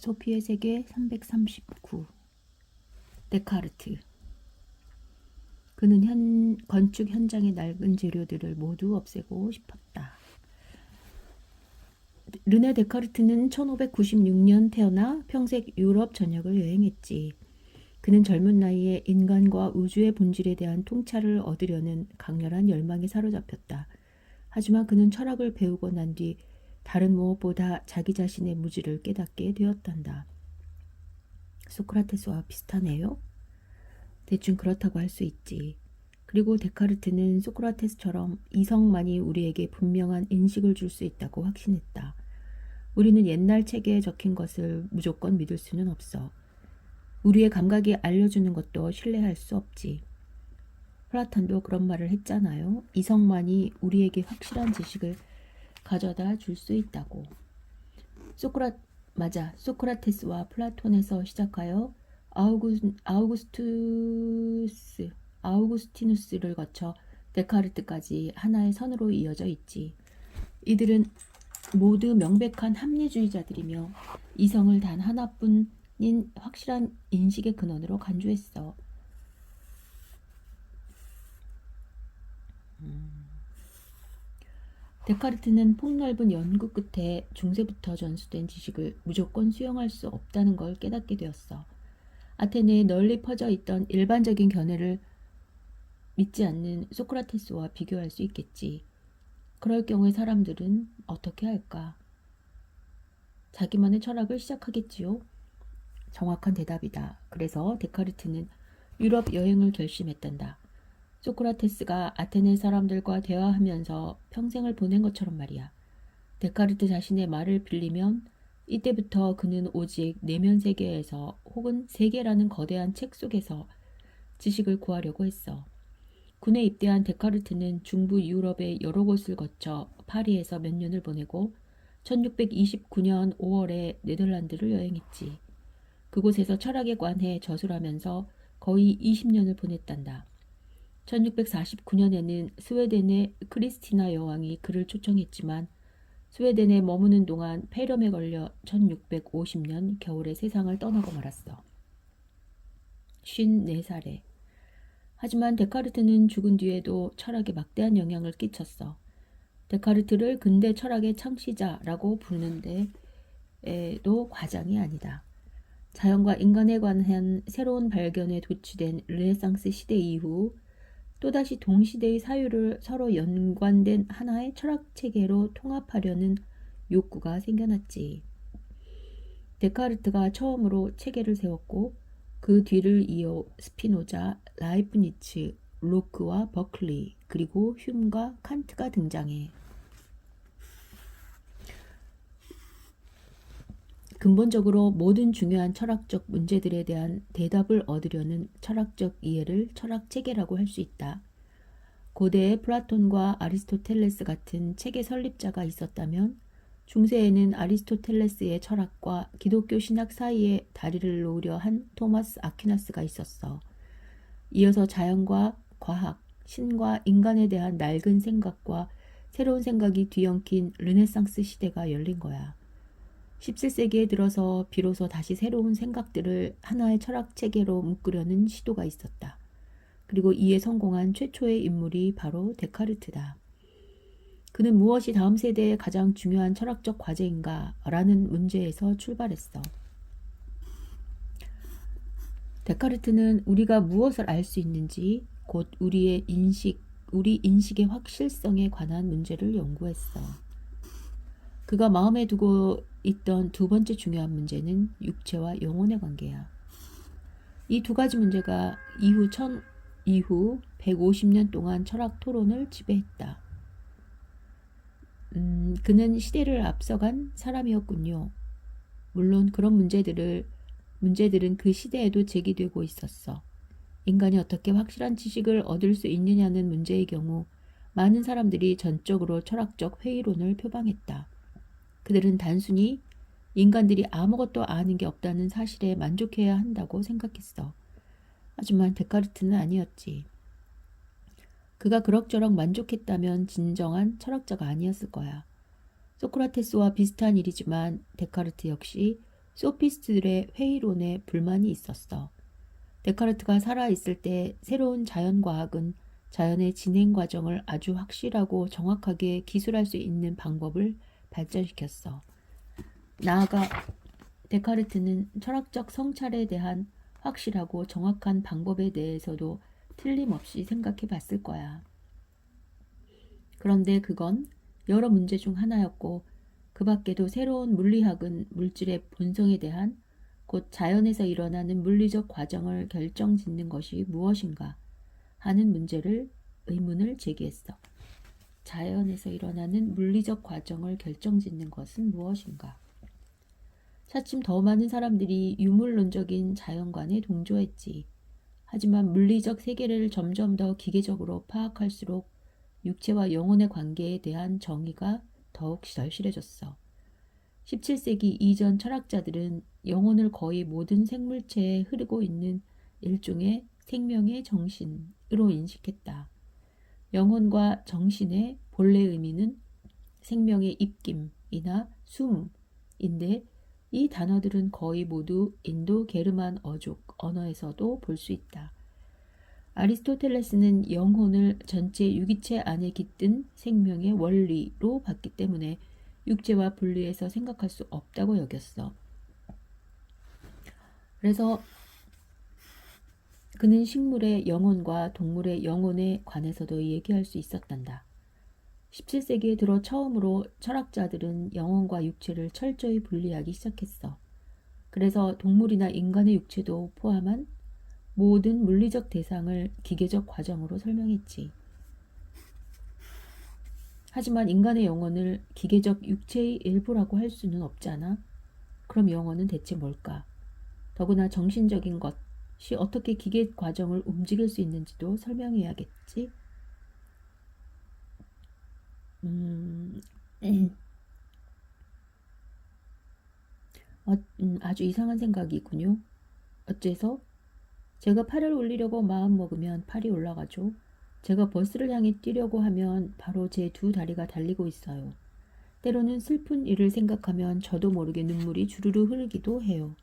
소피의 세계 339. 데카르트. 그는 건축 현장의 낡은 재료들을 모두 없애고 싶었다. 르네 데카르트는 1596년 태어나 평생 유럽 전역을 여행했지. 그는 젊은 나이에 인간과 우주의 본질에 대한 통찰을 얻으려는 강렬한 열망에 사로잡혔다. 하지만 그는 철학을 배우고 난 뒤 다른 무엇보다 자기 자신의 무지를 깨닫게 되었단다. 소크라테스와 비슷하네요. 대충 그렇다고 할 수 있지. 그리고 데카르트는 소크라테스처럼 이성만이 우리에게 분명한 인식을 줄 수 있다고 확신했다. 우리는 옛날 책에 적힌 것을 무조건 믿을 수는 없어. 우리의 감각이 알려주는 것도 신뢰할 수 없지. 플라톤도 그런 말을 했잖아요. 이성만이 우리에게 확실한 지식을 가져다 줄 수 있다고. 소크라테스와 플라톤에서 시작하여 아우구스티누스를 거쳐 데카르트까지 하나의 선으로 이어져 있지. 이들은 모두 명백한 합리주의자들이며 이성을 단 하나뿐인 확실한 인식의 근원으로 간주했어. 데카르트는 폭넓은 연구 끝에 중세부터 전수된 지식을 무조건 수용할 수 없다는 걸 깨닫게 되었어. 아테네에 널리 퍼져 있던 일반적인 견해를 믿지 않는 소크라테스와 비교할 수 있겠지. 그럴 경우에 사람들은 어떻게 할까? 자기만의 철학을 시작하겠지요. 정확한 대답이다. 그래서 데카르트는 유럽 여행을 결심했단다. 소크라테스가 아테네 사람들과 대화하면서 평생을 보낸 것처럼 말이야. 데카르트 자신의 말을 빌리면 이때부터 그는 오직 내면 세계에서 혹은 세계라는 거대한 책 속에서 지식을 구하려고 했어. 군에 입대한 데카르트는 중부 유럽의 여러 곳을 거쳐 파리에서 몇 년을 보내고 1629년 5월에 네덜란드를 여행했지. 그곳에서 철학에 관해 저술하면서 거의 20년을 보냈단다. 1649년에는 스웨덴의 크리스티나 여왕이 그를 초청했지만 스웨덴에 머무는 동안 폐렴에 걸려 1650년 겨울에 세상을 떠나고 말았어. 54살에. 하지만 데카르트는 죽은 뒤에도 철학에 막대한 영향을 끼쳤어. 데카르트를 근대 철학의 창시자라고 부르는데도 과장이 아니다. 자연과 인간에 관한 새로운 발견에 도취된 르네상스 시대 이후 또다시 동시대의 사유를 서로 연관된 하나의 철학체계로 통합하려는 욕구가 생겨났지. 데카르트가 처음으로 체계를 세웠고 그 뒤를 이어 스피노자, 라이프니츠, 로크와 버클리, 그리고 흉과 칸트가 등장해. 근본적으로 모든 중요한 철학적 문제들에 대한 대답을 얻으려는 철학적 이해를 철학체계라고 할 수 있다. 고대에 플라톤과 아리스토텔레스 같은 체계 설립자가 있었다면 중세에는 아리스토텔레스의 철학과 기독교 신학 사이에 다리를 놓으려 한 토마스 아퀴나스가 있었어. 이어서 자연과 과학, 신과 인간에 대한 낡은 생각과 새로운 생각이 뒤엉킨 르네상스 시대가 열린 거야. 17세기에 들어서 비로소 다시 새로운 생각들을 하나의 철학 체계로 묶으려는 시도가 있었다. 그리고 이에 성공한 최초의 인물이 바로 데카르트다. 그는 무엇이 다음 세대의 가장 중요한 철학적 과제인가? 라는 문제에서 출발했어. 데카르트는 우리가 무엇을 알 수 있는지, 곧 우리 인식의 확실성에 관한 문제를 연구했어. 그가 마음에 두고 있던 두 번째 중요한 문제는 육체와 영혼의 관계야. 이 두 가지 문제가 이후 150년 동안 철학 토론을 지배했다. 그는 시대를 앞서간 사람이었군요. 물론 그런 문제들은 그 시대에도 제기되고 있었어. 인간이 어떻게 확실한 지식을 얻을 수 있느냐는 문제의 경우 많은 사람들이 전적으로 철학적 회의론을 표방했다. 그들은 단순히 인간들이 아무것도 아는 게 없다는 사실에 만족해야 한다고 생각했어. 하지만 데카르트는 아니었지. 그가 그럭저럭 만족했다면 진정한 철학자가 아니었을 거야. 소크라테스와 비슷한 일이지만 데카르트 역시 소피스트들의 회의론에 불만이 있었어. 데카르트가 살아있을 때 새로운 자연과학은 자연의 진행 과정을 아주 확실하고 정확하게 기술할 수 있는 방법을 발전시켰어. 나아가 데카르트는 철학적 성찰에 대한 확실하고 정확한 방법에 대해서도 틀림없이 생각해 봤을 거야. 그런데 그건 여러 문제 중 하나였고, 그 밖에도 새로운 물리학은 물질의 본성에 대한, 곧 자연에서 일어나는 물리적 과정을 결정짓는 것이 무엇인가 하는 의문을 제기했어. 자연에서 일어나는 물리적 과정을 결정짓는 것은 무엇인가? 차츰 더 많은 사람들이 유물론적인 자연관에 동조했지. 하지만 물리적 세계를 점점 더 기계적으로 파악할수록 육체와 영혼의 관계에 대한 정의가 더욱 절실해졌어. 17세기 이전 철학자들은 영혼을 거의 모든 생물체에 흐르고 있는 일종의 생명의 정신으로 인식했다. 영혼과 정신의 본래 의미는 생명의 입김이나 숨인데, 이 단어들은 거의 모두 인도 게르만 어족 언어에서도 볼 수 있다. 아리스토텔레스는 영혼을 전체 유기체 안에 깃든 생명의 원리로 봤기 때문에 육체와 분리해서 생각할 수 없다고 여겼어. 그래서 그는 식물의 영혼과 동물의 영혼에 관해서도 얘기할 수 있었단다. 17세기에 들어 처음으로 철학자들은 영혼과 육체를 철저히 분리하기 시작했어. 그래서 동물이나 인간의 육체도 포함한 모든 물리적 대상을 기계적 과정으로 설명했지. 하지만 인간의 영혼을 기계적 육체의 일부라고 할 수는 없잖아. 그럼 영혼은 대체 뭘까? 더구나 정신적인 것이 어떻게 기계 과정을 움직일 수 있는지도 설명해야겠지. 아주 이상한 생각이군요. 어째서? 제가 팔을 올리려고 마음먹으면 팔이 올라가죠. 제가 버스를 향해 뛰려고 하면 바로 제 두 다리가 달리고 있어요. 때로는 슬픈 일을 생각하면 저도 모르게 눈물이 주르르 흐르기도 해요.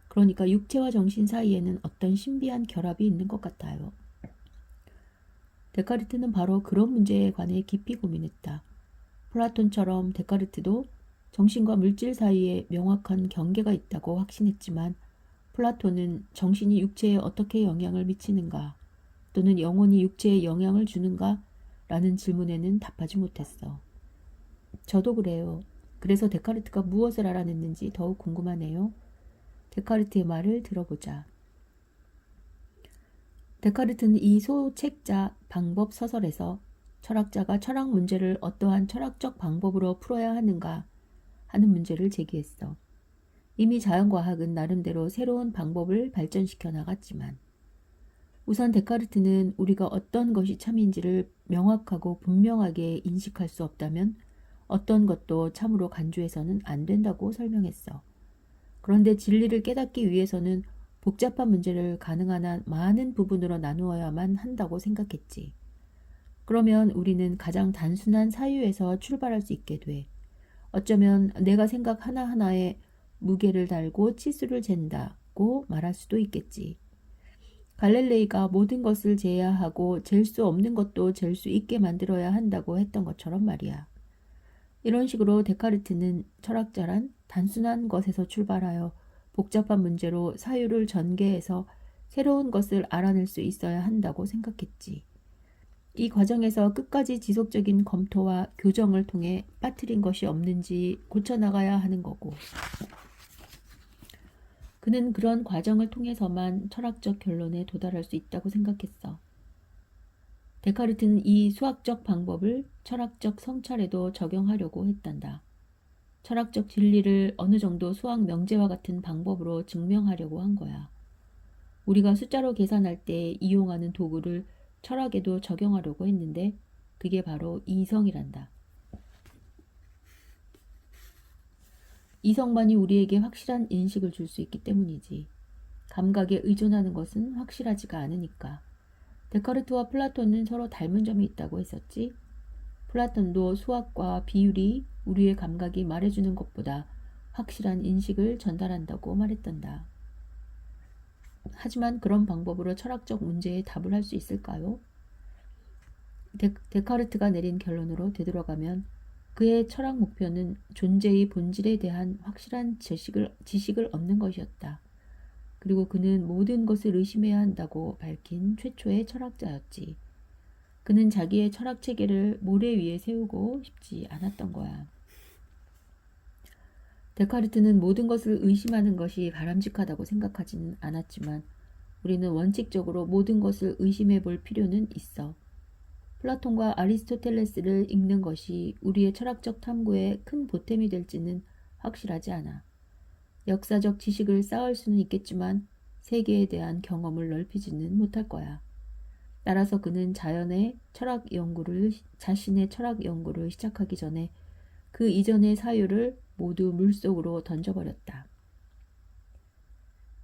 그러니까 육체와 정신 사이에는 어떤 신비한 결합이 있는 것 같아요. 데카르트는 바로 그런 문제에 관해 깊이 고민했다. 플라톤처럼 데카르트도 정신과 물질 사이에 명확한 경계가 있다고 확신했지만, 플라톤은 정신이 육체에 어떻게 영향을 미치는가, 또는 영혼이 육체에 영향을 주는가 라는 질문에는 답하지 못했어. 저도 그래요. 그래서 데카르트가 무엇을 알아냈는지 더욱 궁금하네요. 데카르트의 말을 들어보자. 데카르트는 이 소책자 방법 서설에서 철학자가 철학 문제를 어떠한 철학적 방법으로 풀어야 하는가 하는 문제를 제기했어. 이미 자연과학은 나름대로 새로운 방법을 발전시켜 나갔지만, 우선 데카르트는 우리가 어떤 것이 참인지를 명확하고 분명하게 인식할 수 없다면 어떤 것도 참으로 간주해서는 안 된다고 설명했어. 그런데 진리를 깨닫기 위해서는 복잡한 문제를 가능한 한 많은 부분으로 나누어야만 한다고 생각했지. 그러면 우리는 가장 단순한 사유에서 출발할 수 있게 돼. 어쩌면 내가 생각 하나하나에 무게를 달고 치수를 잰다고 말할 수도 있겠지. 갈릴레이가 모든 것을 재야 하고 잴 수 없는 것도 잴 수 있게 만들어야 한다고 했던 것처럼 말이야. 이런 식으로 데카르트는 철학자란 단순한 것에서 출발하여 복잡한 문제로 사유를 전개해서 새로운 것을 알아낼 수 있어야 한다고 생각했지. 이 과정에서 끝까지 지속적인 검토와 교정을 통해 빠뜨린 것이 없는지 고쳐나가야 하는 거고, 그는 그런 과정을 통해서만 철학적 결론에 도달할 수 있다고 생각했어. 데카르트는 이 수학적 방법을 철학적 성찰에도 적용하려고 했단다. 철학적 진리를 어느 정도 수학 명제와 같은 방법으로 증명하려고 한 거야. 우리가 숫자로 계산할 때 이용하는 도구를 철학에도 적용하려고 했는데, 그게 바로 이성이란다. 이성만이 우리에게 확실한 인식을 줄 수 있기 때문이지. 감각에 의존하는 것은 확실하지가 않으니까. 데카르트와 플라톤은 서로 닮은 점이 있다고 했었지. 플라톤도 수학과 비율이 우리의 감각이 말해주는 것보다 확실한 인식을 전달한다고 말했단다. 하지만 그런 방법으로 철학적 문제에 답을 할 수 있을까요? 데카르트가 내린 결론으로 되돌아가면 그의 철학 목표는 존재의 본질에 대한 확실한 지식을 얻는 것이었다. 그리고 그는 모든 것을 의심해야 한다고 밝힌 최초의 철학자였지. 그는 자기의 철학 체계를 모래 위에 세우고 싶지 않았던 거야. 데카르트는 모든 것을 의심하는 것이 바람직하다고 생각하지는 않았지만 우리는 원칙적으로 모든 것을 의심해 볼 필요는 있어. 플라톤과 아리스토텔레스를 읽는 것이 우리의 철학적 탐구에 큰 보탬이 될지는 확실하지 않아. 역사적 지식을 쌓을 수는 있겠지만 세계에 대한 경험을 넓히지는 못할 거야. 따라서 그는 자신의 철학 연구를 시작하기 전에 그 이전의 사유를 모두 물속으로 던져버렸다.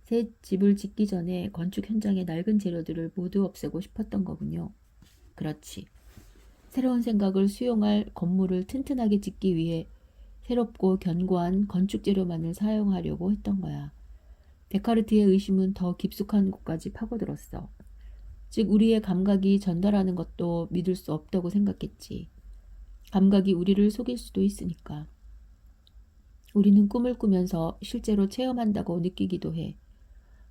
새 집을 짓기 전에 건축 현장의 낡은 재료들을 모두 없애고 싶었던 거군요. 그렇지. 새로운 생각을 수용할 건물을 튼튼하게 짓기 위해 새롭고 견고한 건축 재료만을 사용하려고 했던 거야. 데카르트의 의심은 더 깊숙한 곳까지 파고들었어. 즉 우리의 감각이 전달하는 것도 믿을 수 없다고 생각했지. 감각이 우리를 속일 수도 있으니까. 우리는 꿈을 꾸면서 실제로 체험한다고 느끼기도 해.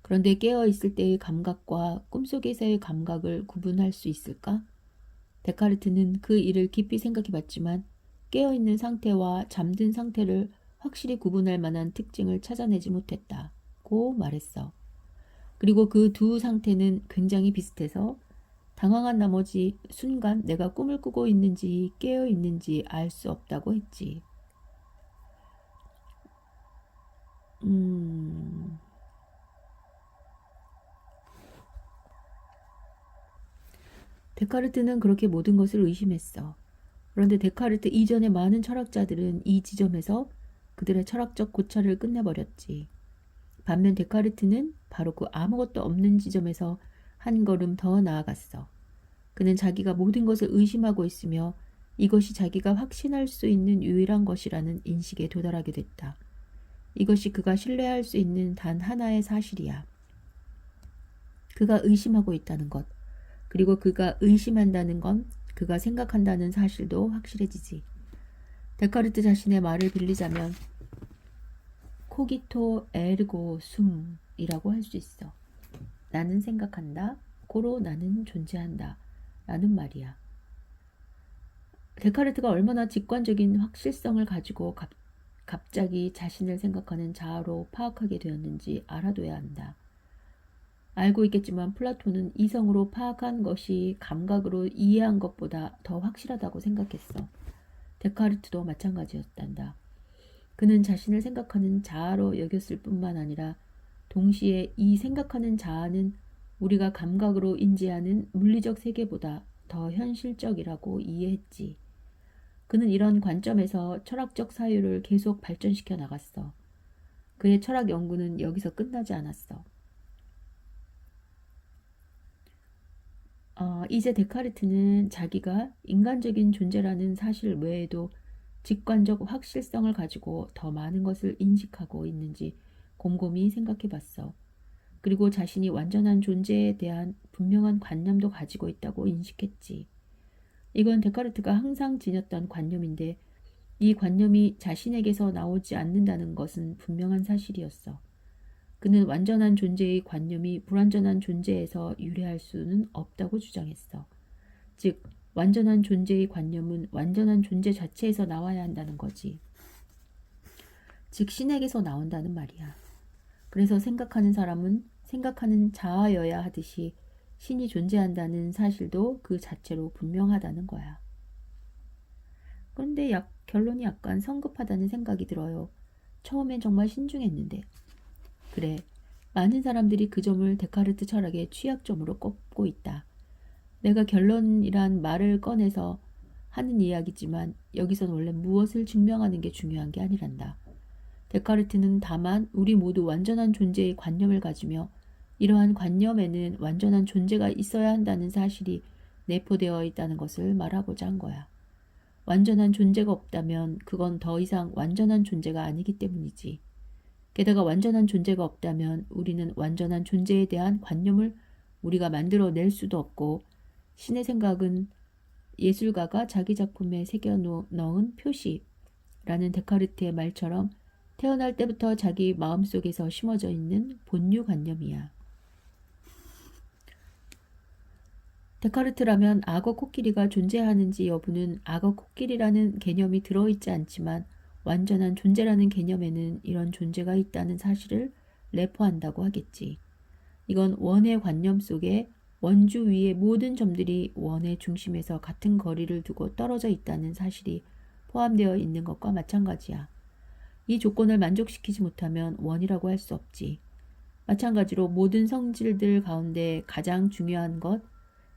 그런데 깨어있을 때의 감각과 꿈속에서의 감각을 구분할 수 있을까? 데카르트는 그 일을 깊이 생각해봤지만 깨어있는 상태와 잠든 상태를 확실히 구분할 만한 특징을 찾아내지 못했다고 말했어. 그리고 그 두 상태는 굉장히 비슷해서 당황한 나머지 순간 내가 꿈을 꾸고 있는지 깨어있는지 알 수 없다고 했지. 데카르트는 그렇게 모든 것을 의심했어. 그런데 데카르트 이전의 많은 철학자들은 이 지점에서 그들의 철학적 고찰을 끝내버렸지. 반면 데카르트는 바로 그 아무것도 없는 지점에서 한 걸음 더 나아갔어. 그는 자기가 모든 것을 의심하고 있으며 이것이 자기가 확신할 수 있는 유일한 것이라는 인식에 도달하게 됐다. 이것이 그가 신뢰할 수 있는 단 하나의 사실이야. 그가 의심하고 있다는 것, 그리고 그가 의심한다는 건 그가 생각한다는 사실도 확실해지지. 데카르트 자신의 말을 빌리자면 코기토 에르고 숨이라고 할 수 있어. 나는 생각한다, 고로 나는 존재한다 라는 말이야. 데카르트가 얼마나 직관적인 확실성을 가지고 갑자기 자신을 생각하는 자아로 파악하게 되었는지 알아둬야 한다. 알고 있겠지만 플라톤은 이성으로 파악한 것이 감각으로 이해한 것보다 더 확실하다고 생각했어. 데카르트도 마찬가지였단다. 그는 자신을 생각하는 자아로 여겼을 뿐만 아니라 동시에 이 생각하는 자아는 우리가 감각으로 인지하는 물리적 세계보다 더 현실적이라고 이해했지. 그는 이런 관점에서 철학적 사유를 계속 발전시켜 나갔어. 그의 철학 연구는 여기서 끝나지 않았어. 이제 데카르트는 자기가 인간적인 존재라는 사실 외에도 직관적 확실성을 가지고 더 많은 것을 인식하고 있는지 곰곰이 생각해 봤어. 그리고 자신이 완전한 존재에 대한 분명한 관념도 가지고 있다고 인식했지. 이건 데카르트가 항상 지녔던 관념인데 이 관념이 자신에게서 나오지 않는다는 것은 분명한 사실이었어. 그는 완전한 존재의 관념이 불완전한 존재에서 유래할 수는 없다고 주장했어. 즉, 완전한 존재의 관념은 완전한 존재 자체에서 나와야 한다는 거지. 즉, 신에게서 나온다는 말이야. 그래서 생각하는 사람은 생각하는 자아여야 하듯이 신이 존재한다는 사실도 그 자체로 분명하다는 거야. 그런데 결론이 약간 성급하다는 생각이 들어요. 처음엔 정말 신중했는데. 그래, 많은 사람들이 그 점을 데카르트 철학의 취약점으로 꼽고 있다. 내가 결론이란 말을 꺼내서 하는 이야기지만 여기선 원래 무엇을 증명하는 게 중요한 게 아니란다. 데카르트는 다만 우리 모두 완전한 존재의 관념을 가지며 이러한 관념에는 완전한 존재가 있어야 한다는 사실이 내포되어 있다는 것을 말하고자 한 거야. 완전한 존재가 없다면 그건 더 이상 완전한 존재가 아니기 때문이지. 게다가 완전한 존재가 없다면 우리는 완전한 존재에 대한 관념을 우리가 만들어낼 수도 없고, 신의 생각은 예술가가 자기 작품에 새겨 넣은 표시라는 데카르트의 말처럼 태어날 때부터 자기 마음속에서 심어져 있는 본유관념이야. 데카르트라면 악어 코끼리가 존재하는지 여부는 악어 코끼리라는 개념이 들어있지 않지만 완전한 존재라는 개념에는 이런 존재가 있다는 사실을 내포한다고 하겠지. 이건 원의 관념 속에 원주 위의 모든 점들이 원의 중심에서 같은 거리를 두고 떨어져 있다는 사실이 포함되어 있는 것과 마찬가지야. 이 조건을 만족시키지 못하면 원이라고 할 수 없지. 마찬가지로 모든 성질들 가운데 가장 중요한 것,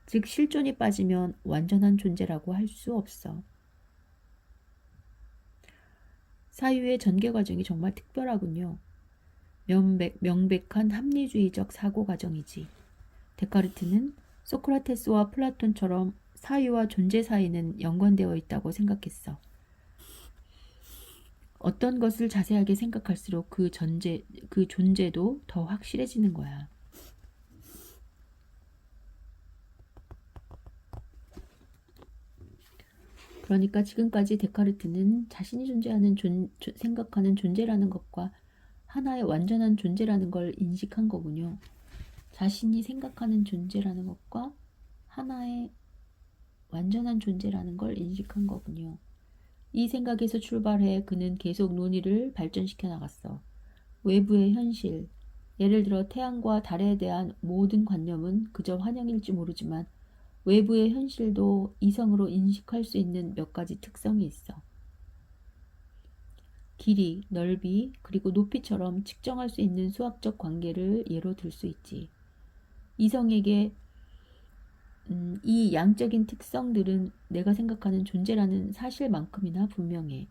즉 실존이 빠지면 완전한 존재라고 할 수 없어. 사유의 전개 과정이 정말 특별하군요. 명백한 합리주의적 사고 과정이지. 데카르트는 소크라테스와 플라톤처럼 사유와 존재 사이는 연관되어 있다고 생각했어. 어떤 것을 자세하게 생각할수록 그 존재도 더 확실해지는 거야. 그러니까 지금까지 데카르트는 자신이 존재하는 생각하는 존재라는 것과 하나의 완전한 존재라는 걸 인식한 거군요. 자신이 생각하는 존재라는 것과 하나의 완전한 존재라는 걸 인식한 거군요. 이 생각에서 출발해 그는 계속 논의를 발전시켜 나갔어. 외부의 현실, 예를 들어 태양과 달에 대한 모든 관념은 그저 환영일지 모르지만 외부의 현실도 이성으로 인식할 수 있는 몇 가지 특성이 있어. 길이, 넓이, 그리고 높이처럼 측정할 수 있는 수학적 관계를 예로 들 수 있지. 이성에게 이 양적인 특성들은 내가 생각하는 존재라는 사실만큼이나 분명해.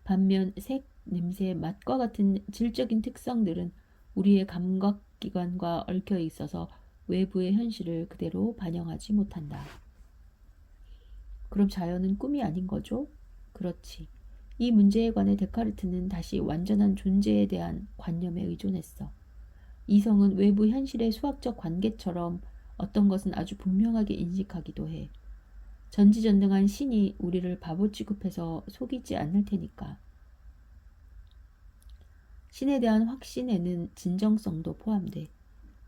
반면 색, 냄새, 맛과 같은 질적인 특성들은 우리의 감각기관과 얽혀 있어서 외부의 현실을 그대로 반영하지 못한다. 그럼 자연은 꿈이 아닌 거죠? 그렇지. 이 문제에 관해 데카르트는 다시 완전한 존재에 대한 관념에 의존했어. 이성은 외부 현실의 수학적 관계처럼 어떤 것은 아주 분명하게 인식하기도 해. 전지전능한 신이 우리를 바보 취급해서 속이지 않을 테니까. 신에 대한 확신에는 진정성도 포함돼.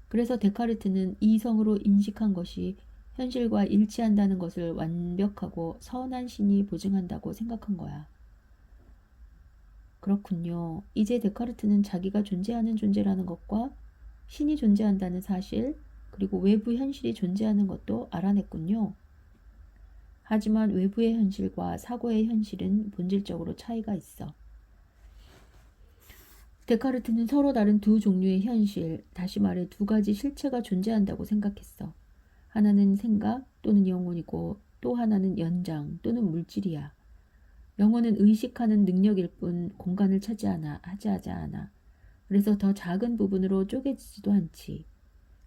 그래서 데카르트는 이성으로 인식한 것이 현실과 일치한다는 것을 완벽하고 선한 신이 보증한다고 생각한 거야. 그렇군요. 이제 데카르트는 자기가 존재하는 존재라는 것과 신이 존재한다는 사실, 그리고 외부 현실이 존재하는 것도 알아냈군요. 하지만 외부의 현실과 사고의 현실은 본질적으로 차이가 있어. 데카르트는 서로 다른 두 종류의 현실, 다시 말해 두 가지 실체가 존재한다고 생각했어. 하나는 생각 또는 영혼이고 또 하나는 연장 또는 물질이야. 영혼은 의식하는 능력일 뿐 공간을 차지하지 않아. 그래서 더 작은 부분으로 쪼개지지도 않지.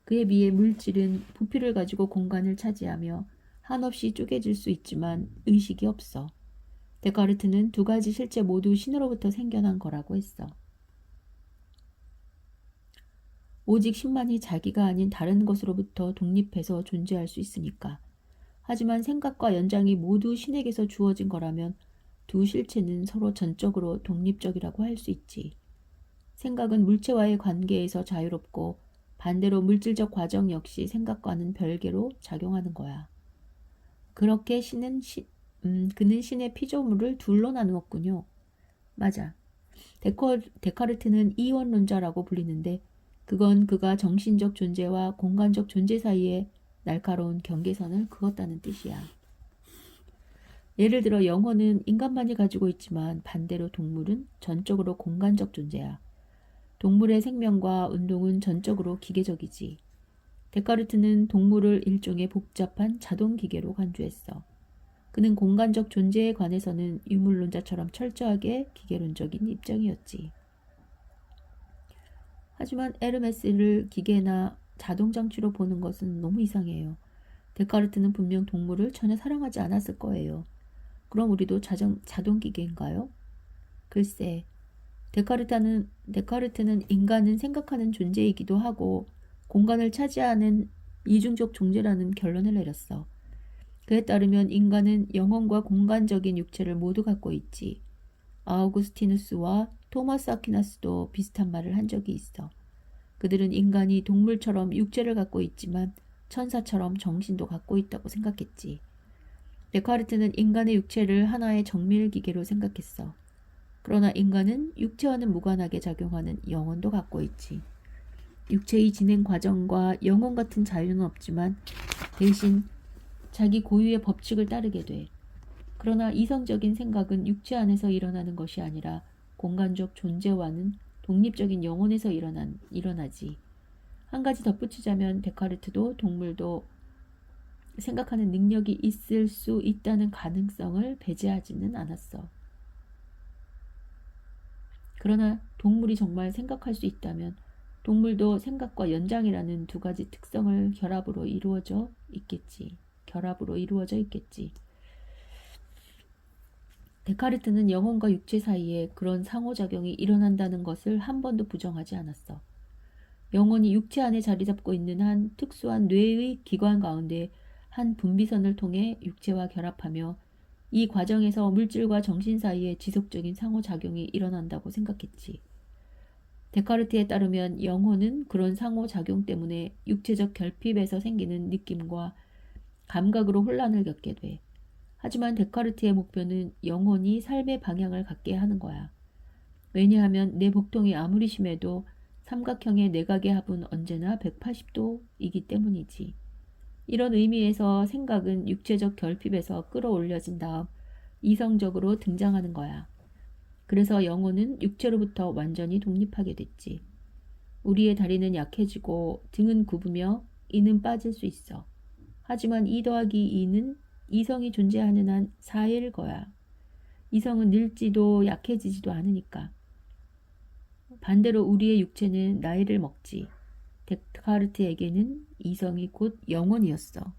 그에 비해 물질은 부피를 가지고 공간을 차지하며 한없이 쪼개질 수 있지만 의식이 없어. 데카르트는 두 가지 실체 모두 신으로부터 생겨난 거라고 했어. 오직 신만이 자기가 아닌 다른 것으로부터 독립해서 존재할 수 있으니까. 하지만 생각과 연장이 모두 신에게서 주어진 거라면 두 실체는 서로 전적으로 독립적이라고 할 수 있지. 생각은 물체와의 관계에서 자유롭고 반대로 물질적 과정 역시 생각과는 별개로 작용하는 거야. 그렇게 그는 신의 피조물을 둘로 나누었군요. 맞아. 데카르트는 이원론자라고 불리는데 그건 그가 정신적 존재와 공간적 존재 사이에 날카로운 경계선을 그었다는 뜻이야. 예를 들어 영혼은 인간만이 가지고 있지만 반대로 동물은 전적으로 공간적 존재야. 동물의 생명과 운동은 전적으로 기계적이지. 데카르트는 동물을 일종의 복잡한 자동기계로 간주했어. 그는 공간적 존재에 관해서는 유물론자처럼 철저하게 기계론적인 입장이었지. 하지만 에르메스를 기계나 자동장치로 보는 것은 너무 이상해요. 데카르트는 분명 동물을 전혀 사랑하지 않았을 거예요. 그럼 우리도 자동기계인가요? 글쎄, 데카르트는 인간은 생각하는 존재이기도 하고 공간을 차지하는 이중적 존재라는 결론을 내렸어. 그에 따르면 인간은 영혼과 공간적인 육체를 모두 갖고 있지. 아우구스티누스와 토마스 아퀴나스도 비슷한 말을 한 적이 있어. 그들은 인간이 동물처럼 육체를 갖고 있지만 천사처럼 정신도 갖고 있다고 생각했지. 데카르트는 인간의 육체를 하나의 정밀기계로 생각했어. 그러나 인간은 육체와는 무관하게 작용하는 영혼도 갖고 있지. 육체의 진행 과정과 영혼 같은 자유는 없지만 대신 자기 고유의 법칙을 따르게 돼. 그러나 이성적인 생각은 육체 안에서 일어나는 것이 아니라 공간적 존재와는 독립적인 영혼에서 일어나지. 한 가지 덧붙이자면 데카르트도 동물도 생각하는 능력이 있을 수 있다는 가능성을 배제하지는 않았어. 그러나 동물이 정말 생각할 수 있다면 동물도 생각과 연장이라는 두 가지 특성을 결합으로 이루어져 있겠지. 데카르트는 영혼과 육체 사이에 그런 상호작용이 일어난다는 것을 한 번도 부정하지 않았어. 영혼이 육체 안에 자리 잡고 있는 한 특수한 뇌의 기관 가운데 한 분비선을 통해 육체와 결합하며 이 과정에서 물질과 정신 사이에 지속적인 상호작용이 일어난다고 생각했지. 데카르트에 따르면 영혼은 그런 상호작용 때문에 육체적 결핍에서 생기는 느낌과 감각으로 혼란을 겪게 돼. 하지만 데카르트의 목표는 영혼이 삶의 방향을 갖게 하는 거야. 왜냐하면 내 복통이 아무리 심해도 삼각형의 내각의 합은 언제나 180도이기 때문이지. 이런 의미에서 생각은 육체적 결핍에서 끌어올려진 다음 이성적으로 등장하는 거야. 그래서 영혼은 육체로부터 완전히 독립하게 됐지. 우리의 다리는 약해지고 등은 굽으며 이는 빠질 수 있어. 하지만 2 더하기 2는 이성이 존재하는 한 4일 거야. 이성은 늙지도 약해지지도 않으니까. 반대로 우리의 육체는 나이를 먹지. 데카르트에게는 이성이 곧 영혼이었어.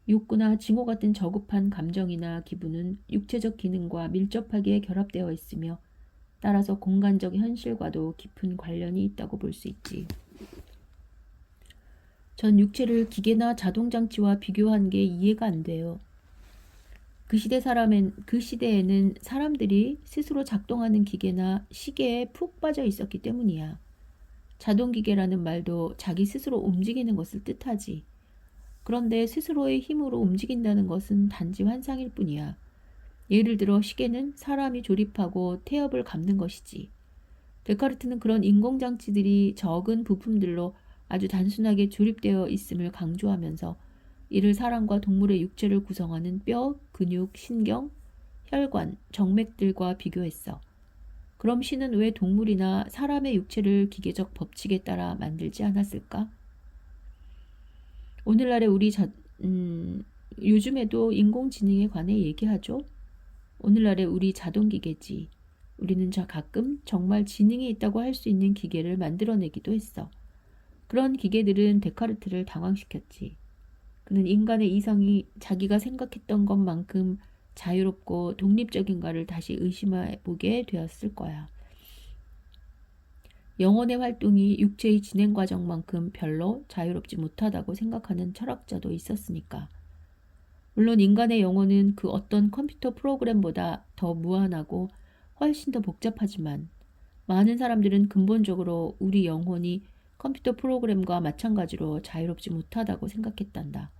욕구나 징후 같은 저급한 감정이나 기분은 육체적 기능과 밀접하게 결합되어 있으며 따라서 공간적 현실과도 깊은 관련이 있다고 볼 수 있지. 전 육체를 기계나 자동장치와 비교한 게 이해가 안 돼요. 그 시대에는 사람들이 스스로 작동하는 기계나 시계에 푹 빠져 있었기 때문이야. 자동기계라는 말도 자기 스스로 움직이는 것을 뜻하지. 그런데 스스로의 힘으로 움직인다는 것은 단지 환상일 뿐이야. 예를 들어 시계는 사람이 조립하고 태엽을 감는 것이지. 데카르트는 그런 인공장치들이 적은 부품들로 아주 단순하게 조립되어 있음을 강조하면서 이를 사람과 동물의 육체를 구성하는 뼈, 근육, 신경, 혈관, 정맥들과 비교했어. 그럼 신은 왜 동물이나 사람의 육체를 기계적 법칙에 따라 만들지 않았을까? 오늘날의 요즘에도 인공지능에 관해 얘기하죠. 오늘날의 우리 자동기계지. 우리는 가끔 정말 지능이 있다고 할 수 있는 기계를 만들어내기도 했어. 그런 기계들은 데카르트를 당황시켰지. 그는 인간의 이성이 자기가 생각했던 것만큼 자유롭고 독립적인가를 다시 의심해보게 되었을 거야. 영혼의 활동이 육체의 진행 과정만큼 별로 자유롭지 못하다고 생각하는 철학자도 있었으니까. 물론 인간의 영혼은 그 어떤 컴퓨터 프로그램보다 더 무한하고 훨씬 더 복잡하지만 많은 사람들은 근본적으로 우리 영혼이 컴퓨터 프로그램과 마찬가지로 자유롭지 못하다고 생각했단다.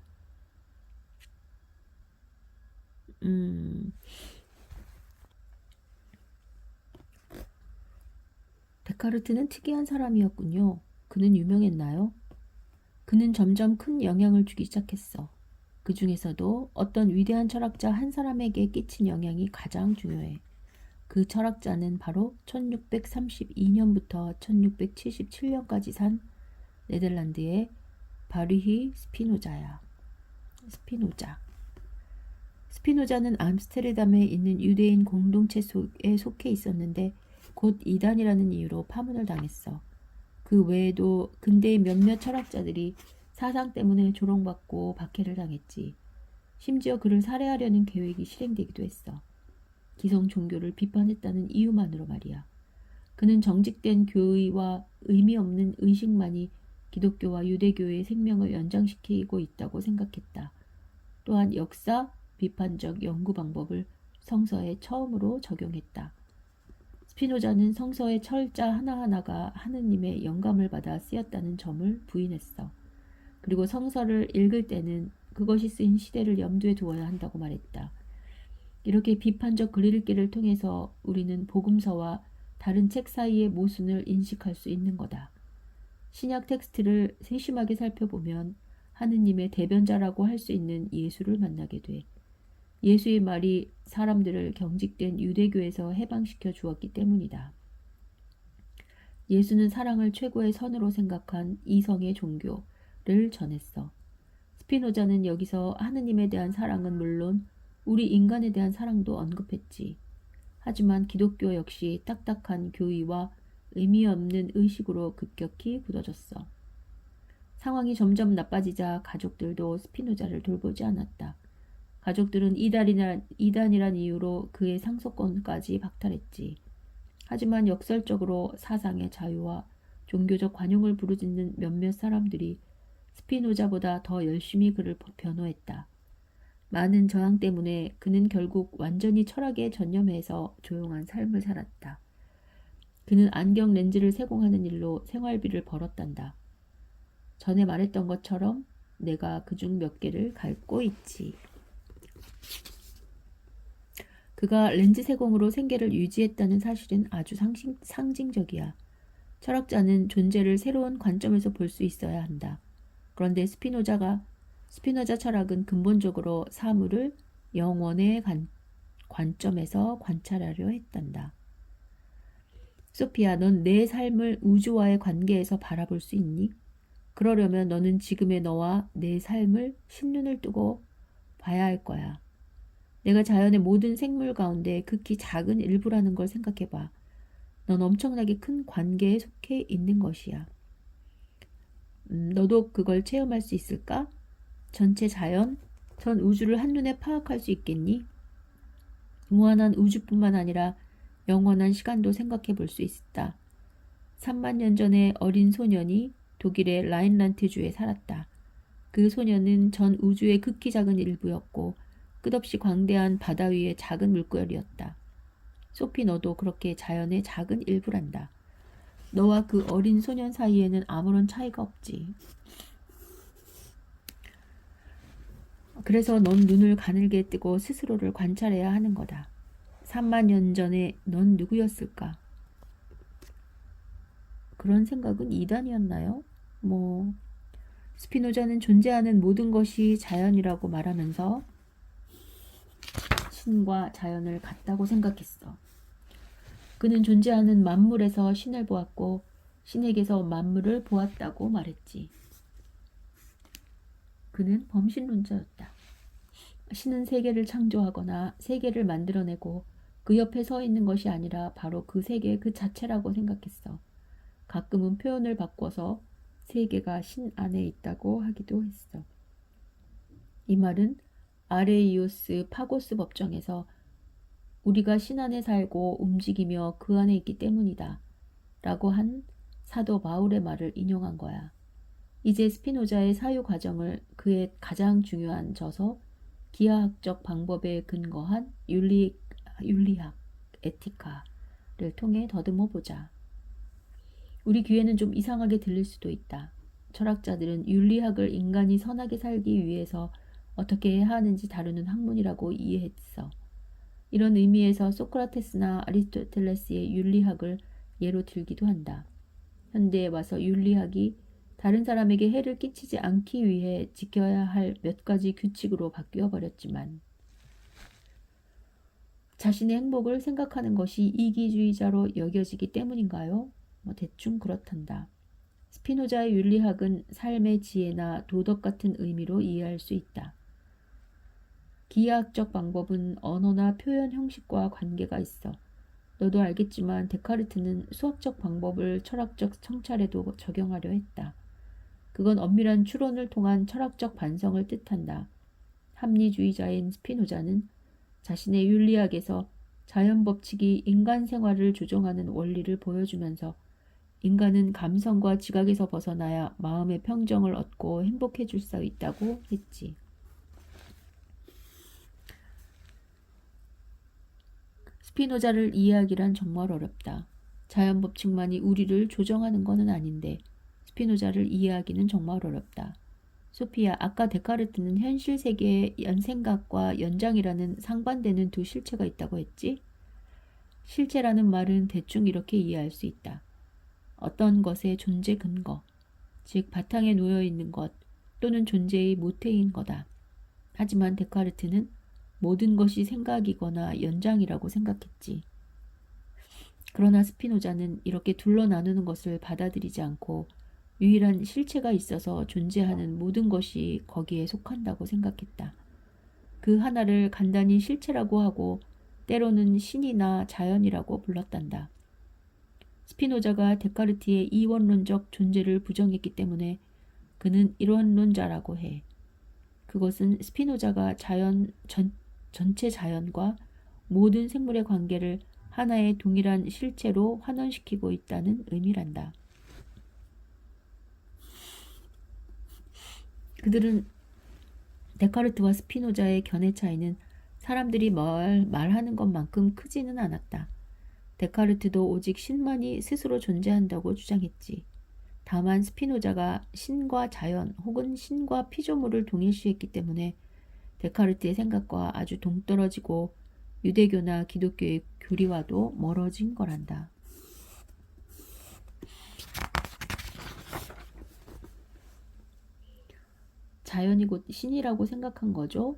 데카르트는 특이한 사람이었군요. 그는 유명했나요? 그는 점점 큰 영향을 주기 시작했어. 그 중에서도 어떤 위대한 철학자 한 사람에게 끼친 영향이 가장 중요해. 그 철학자는 바로 1632년부터 1677년까지 산 네덜란드의 바르히 스피노자야. 스피노자는 암스테르담에 있는 유대인 공동체 속에 속해 있었는데 곧 이단이라는 이유로 파문을 당했어. 그 외에도 근대의 몇몇 철학자들이 사상 때문에 조롱받고 박해를 당했지. 심지어 그를 살해하려는 계획이 실행되기도 했어. 기성 종교를 비판했다는 이유만으로 말이야. 그는 정직된 교의와 의미 없는 의식만이 기독교와 유대교의 생명을 연장시키고 있다고 생각했다. 또한 역사 비판적 연구 방법을 성서에 처음으로 적용했다. 스피노자는 성서의 철자 하나하나가 하느님의 영감을 받아 쓰였다는 점을 부인했어. 그리고 성서를 읽을 때는 그것이 쓰인 시대를 염두에 두어야 한다고 말했다. 이렇게 비판적 글읽기를 통해서 우리는 복음서와 다른 책 사이의 모순을 인식할 수 있는 거다. 신약 텍스트를 세심하게 살펴보면 하느님의 대변자라고 할 수 있는 예수를 만나게 돼. 예수의 말이 사람들을 경직된 유대교에서 해방시켜 주었기 때문이다. 예수는 사랑을 최고의 선으로 생각한 이성의 종교를 전했어. 스피노자는 여기서 하느님에 대한 사랑은 물론 우리 인간에 대한 사랑도 언급했지. 하지만 기독교 역시 딱딱한 교의와 의미 없는 의식으로 급격히 굳어졌어. 상황이 점점 나빠지자 가족들도 스피노자를 돌보지 않았다. 가족들은 이단이란 이유로 그의 상속권까지 박탈했지. 하지만 역설적으로 사상의 자유와 종교적 관용을 부르짖는 몇몇 사람들이 스피노자보다 더 열심히 그를 변호했다. 많은 저항 때문에 그는 결국 완전히 철학에 전념해서 조용한 삶을 살았다. 그는 안경 렌즈를 세공하는 일로 생활비를 벌었단다. 전에 말했던 것처럼 내가 그중 몇 개를 갖고 있지. 그가 렌즈 세공으로 생계를 유지했다는 사실은 아주 상징적이야. 철학자는 존재를 새로운 관점에서 볼 수 있어야 한다. 그런데 스피노자 철학은 근본적으로 사물을 영원의 관점에서 관찰하려 했단다. 소피아, 넌 내 삶을 우주와의 관계에서 바라볼 수 있니? 그러려면 너는 지금의 너와 내 삶을 신눈을 뜨고 봐야 할 거야. 내가 자연의 모든 생물 가운데 극히 작은 일부라는 걸 생각해봐. 넌 엄청나게 큰 관계에 속해 있는 것이야. 너도 그걸 체험할 수 있을까? 전체 자연, 전 우주를 한눈에 파악할 수 있겠니? 무한한 우주뿐만 아니라 영원한 시간도 생각해 볼 수 있다. 3만 년 전에 어린 소년이 독일의 라인란트주에 살았다. 그 소년은 전 우주의 극히 작은 일부였고 끝없이 광대한 바다 위의 작은 물결이었다. 소피, 너도 그렇게 자연의 작은 일부란다. 너와 그 어린 소년 사이에는 아무런 차이가 없지. 그래서 넌 눈을 가늘게 뜨고 스스로를 관찰해야 하는 거다. 3만 년 전에 넌 누구였을까? 그런 생각은 이단이었나요? 스피노자는 존재하는 모든 것이 자연이라고 말하면서 신과 자연을 같다고 생각했어. 그는 존재하는 만물에서 신을 보았고 신에게서 만물을 보았다고 말했지. 그는 범신론자였다. 신은 세계를 창조하거나 세계를 만들어내고 그 옆에 서 있는 것이 아니라 바로 그 세계 그 자체라고 생각했어. 가끔은 표현을 바꿔서 세계가 신 안에 있다고 하기도 했어. 이 말은 아레이오스 파고스 법정에서 우리가 신 안에 살고 움직이며 그 안에 있기 때문이다 라고 한 사도 바울의 말을 인용한 거야. 이제 스피노자의 사유 과정을 그의 가장 중요한 저서 기하학적 방법에 근거한 윤리학, 에티카를 통해 더듬어 보자. 우리 귀에는 좀 이상하게 들릴 수도 있다. 철학자들은 윤리학을 인간이 선하게 살기 위해서 어떻게 해야 하는지 다루는 학문이라고 이해했어. 이런 의미에서 소크라테스나 아리스토텔레스의 윤리학을 예로 들기도 한다. 현대에 와서 윤리학이 다른 사람에게 해를 끼치지 않기 위해 지켜야 할 몇 가지 규칙으로 바뀌어 버렸지만 자신의 행복을 생각하는 것이 이기주의자로 여겨지기 때문인가요? 대충 그렇단다. 스피노자의 윤리학은 삶의 지혜나 도덕 같은 의미로 이해할 수 있다. 기하학적 방법은 언어나 표현 형식과 관계가 있어. 너도 알겠지만 데카르트는 수학적 방법을 철학적 성찰에도 적용하려 했다. 그건 엄밀한 추론을 통한 철학적 반성을 뜻한다. 합리주의자인 스피노자는 자신의 윤리학에서 자연 법칙이 인간 생활을 조종하는 원리를 보여주면서 인간은 감성과 지각에서 벗어나야 마음의 평정을 얻고 행복해질 수 있다고 했지. 스피노자를 이해하기란 정말 어렵다. 자연 법칙만이 우리를 조정하는 것은 아닌데 스피노자를 이해하기는 정말 어렵다. 소피야, 아까 데카르트는 현실 세계의 연생각과 연장이라는 상반되는 두 실체가 있다고 했지? 실체라는 말은 대충 이렇게 이해할 수 있다. 어떤 것의 존재 근거, 즉 바탕에 놓여 있는 것 또는 존재의 모태인 거다. 하지만 데카르트는 모든 것이 생각이거나 연장이라고 생각했지. 그러나 스피노자는 이렇게 둘러 나누는 것을 받아들이지 않고 유일한 실체가 있어서 존재하는 모든 것이 거기에 속한다고 생각했다. 그 하나를 간단히 실체라고 하고 때로는 신이나 자연이라고 불렀단다. 스피노자가 데카르트의 이원론적 존재를 부정했기 때문에 그는 이원론자라고 해. 그것은 스피노자가 전체 자연과 모든 생물의 관계를 하나의 동일한 실체로 환원시키고 있다는 의미란다. 그들은 데카르트와 스피노자의 견해 차이는 사람들이 말하는 것만큼 크지는 않았다. 데카르트도 오직 신만이 스스로 존재한다고 주장했지. 다만 스피노자가 신과 자연 혹은 신과 피조물을 동일시했기 때문에 데카르트의 생각과 아주 동떨어지고 유대교나 기독교의 교리와도 멀어진 거란다. 자연이 곧 신이라고 생각한 거죠.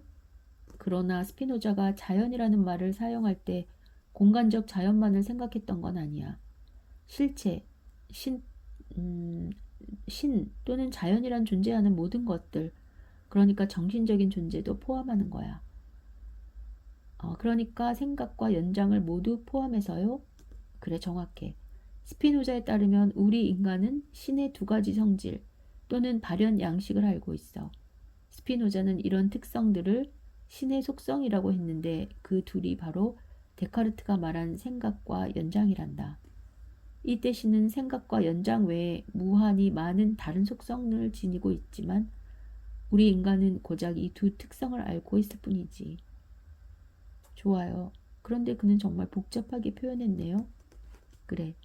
그러나 스피노자가 자연이라는 말을 사용할 때 공간적 자연만을 생각했던 건 아니야. 실체, 신 또는 자연이란 존재하는 모든 것들, 그러니까 정신적인 존재도 포함하는 거야. 그러니까 생각과 연장을 모두 포함해서요. 그래, 정확해. 스피노자에 따르면 우리 인간은 신의 두 가지 성질 또는 발현 양식을 알고 있어. 스피노자는 이런 특성들을 신의 속성이라고 했는데 그 둘이 바로 데카르트가 말한 생각과 연장이란다. 이때 신은 생각과 연장 외에 무한히 많은 다른 속성을 지니고 있지만 우리 인간은 고작 이 두 특성을 알고 있을 뿐이지. 좋아요. 그런데 그는 정말 복잡하게 표현했네요. 그래.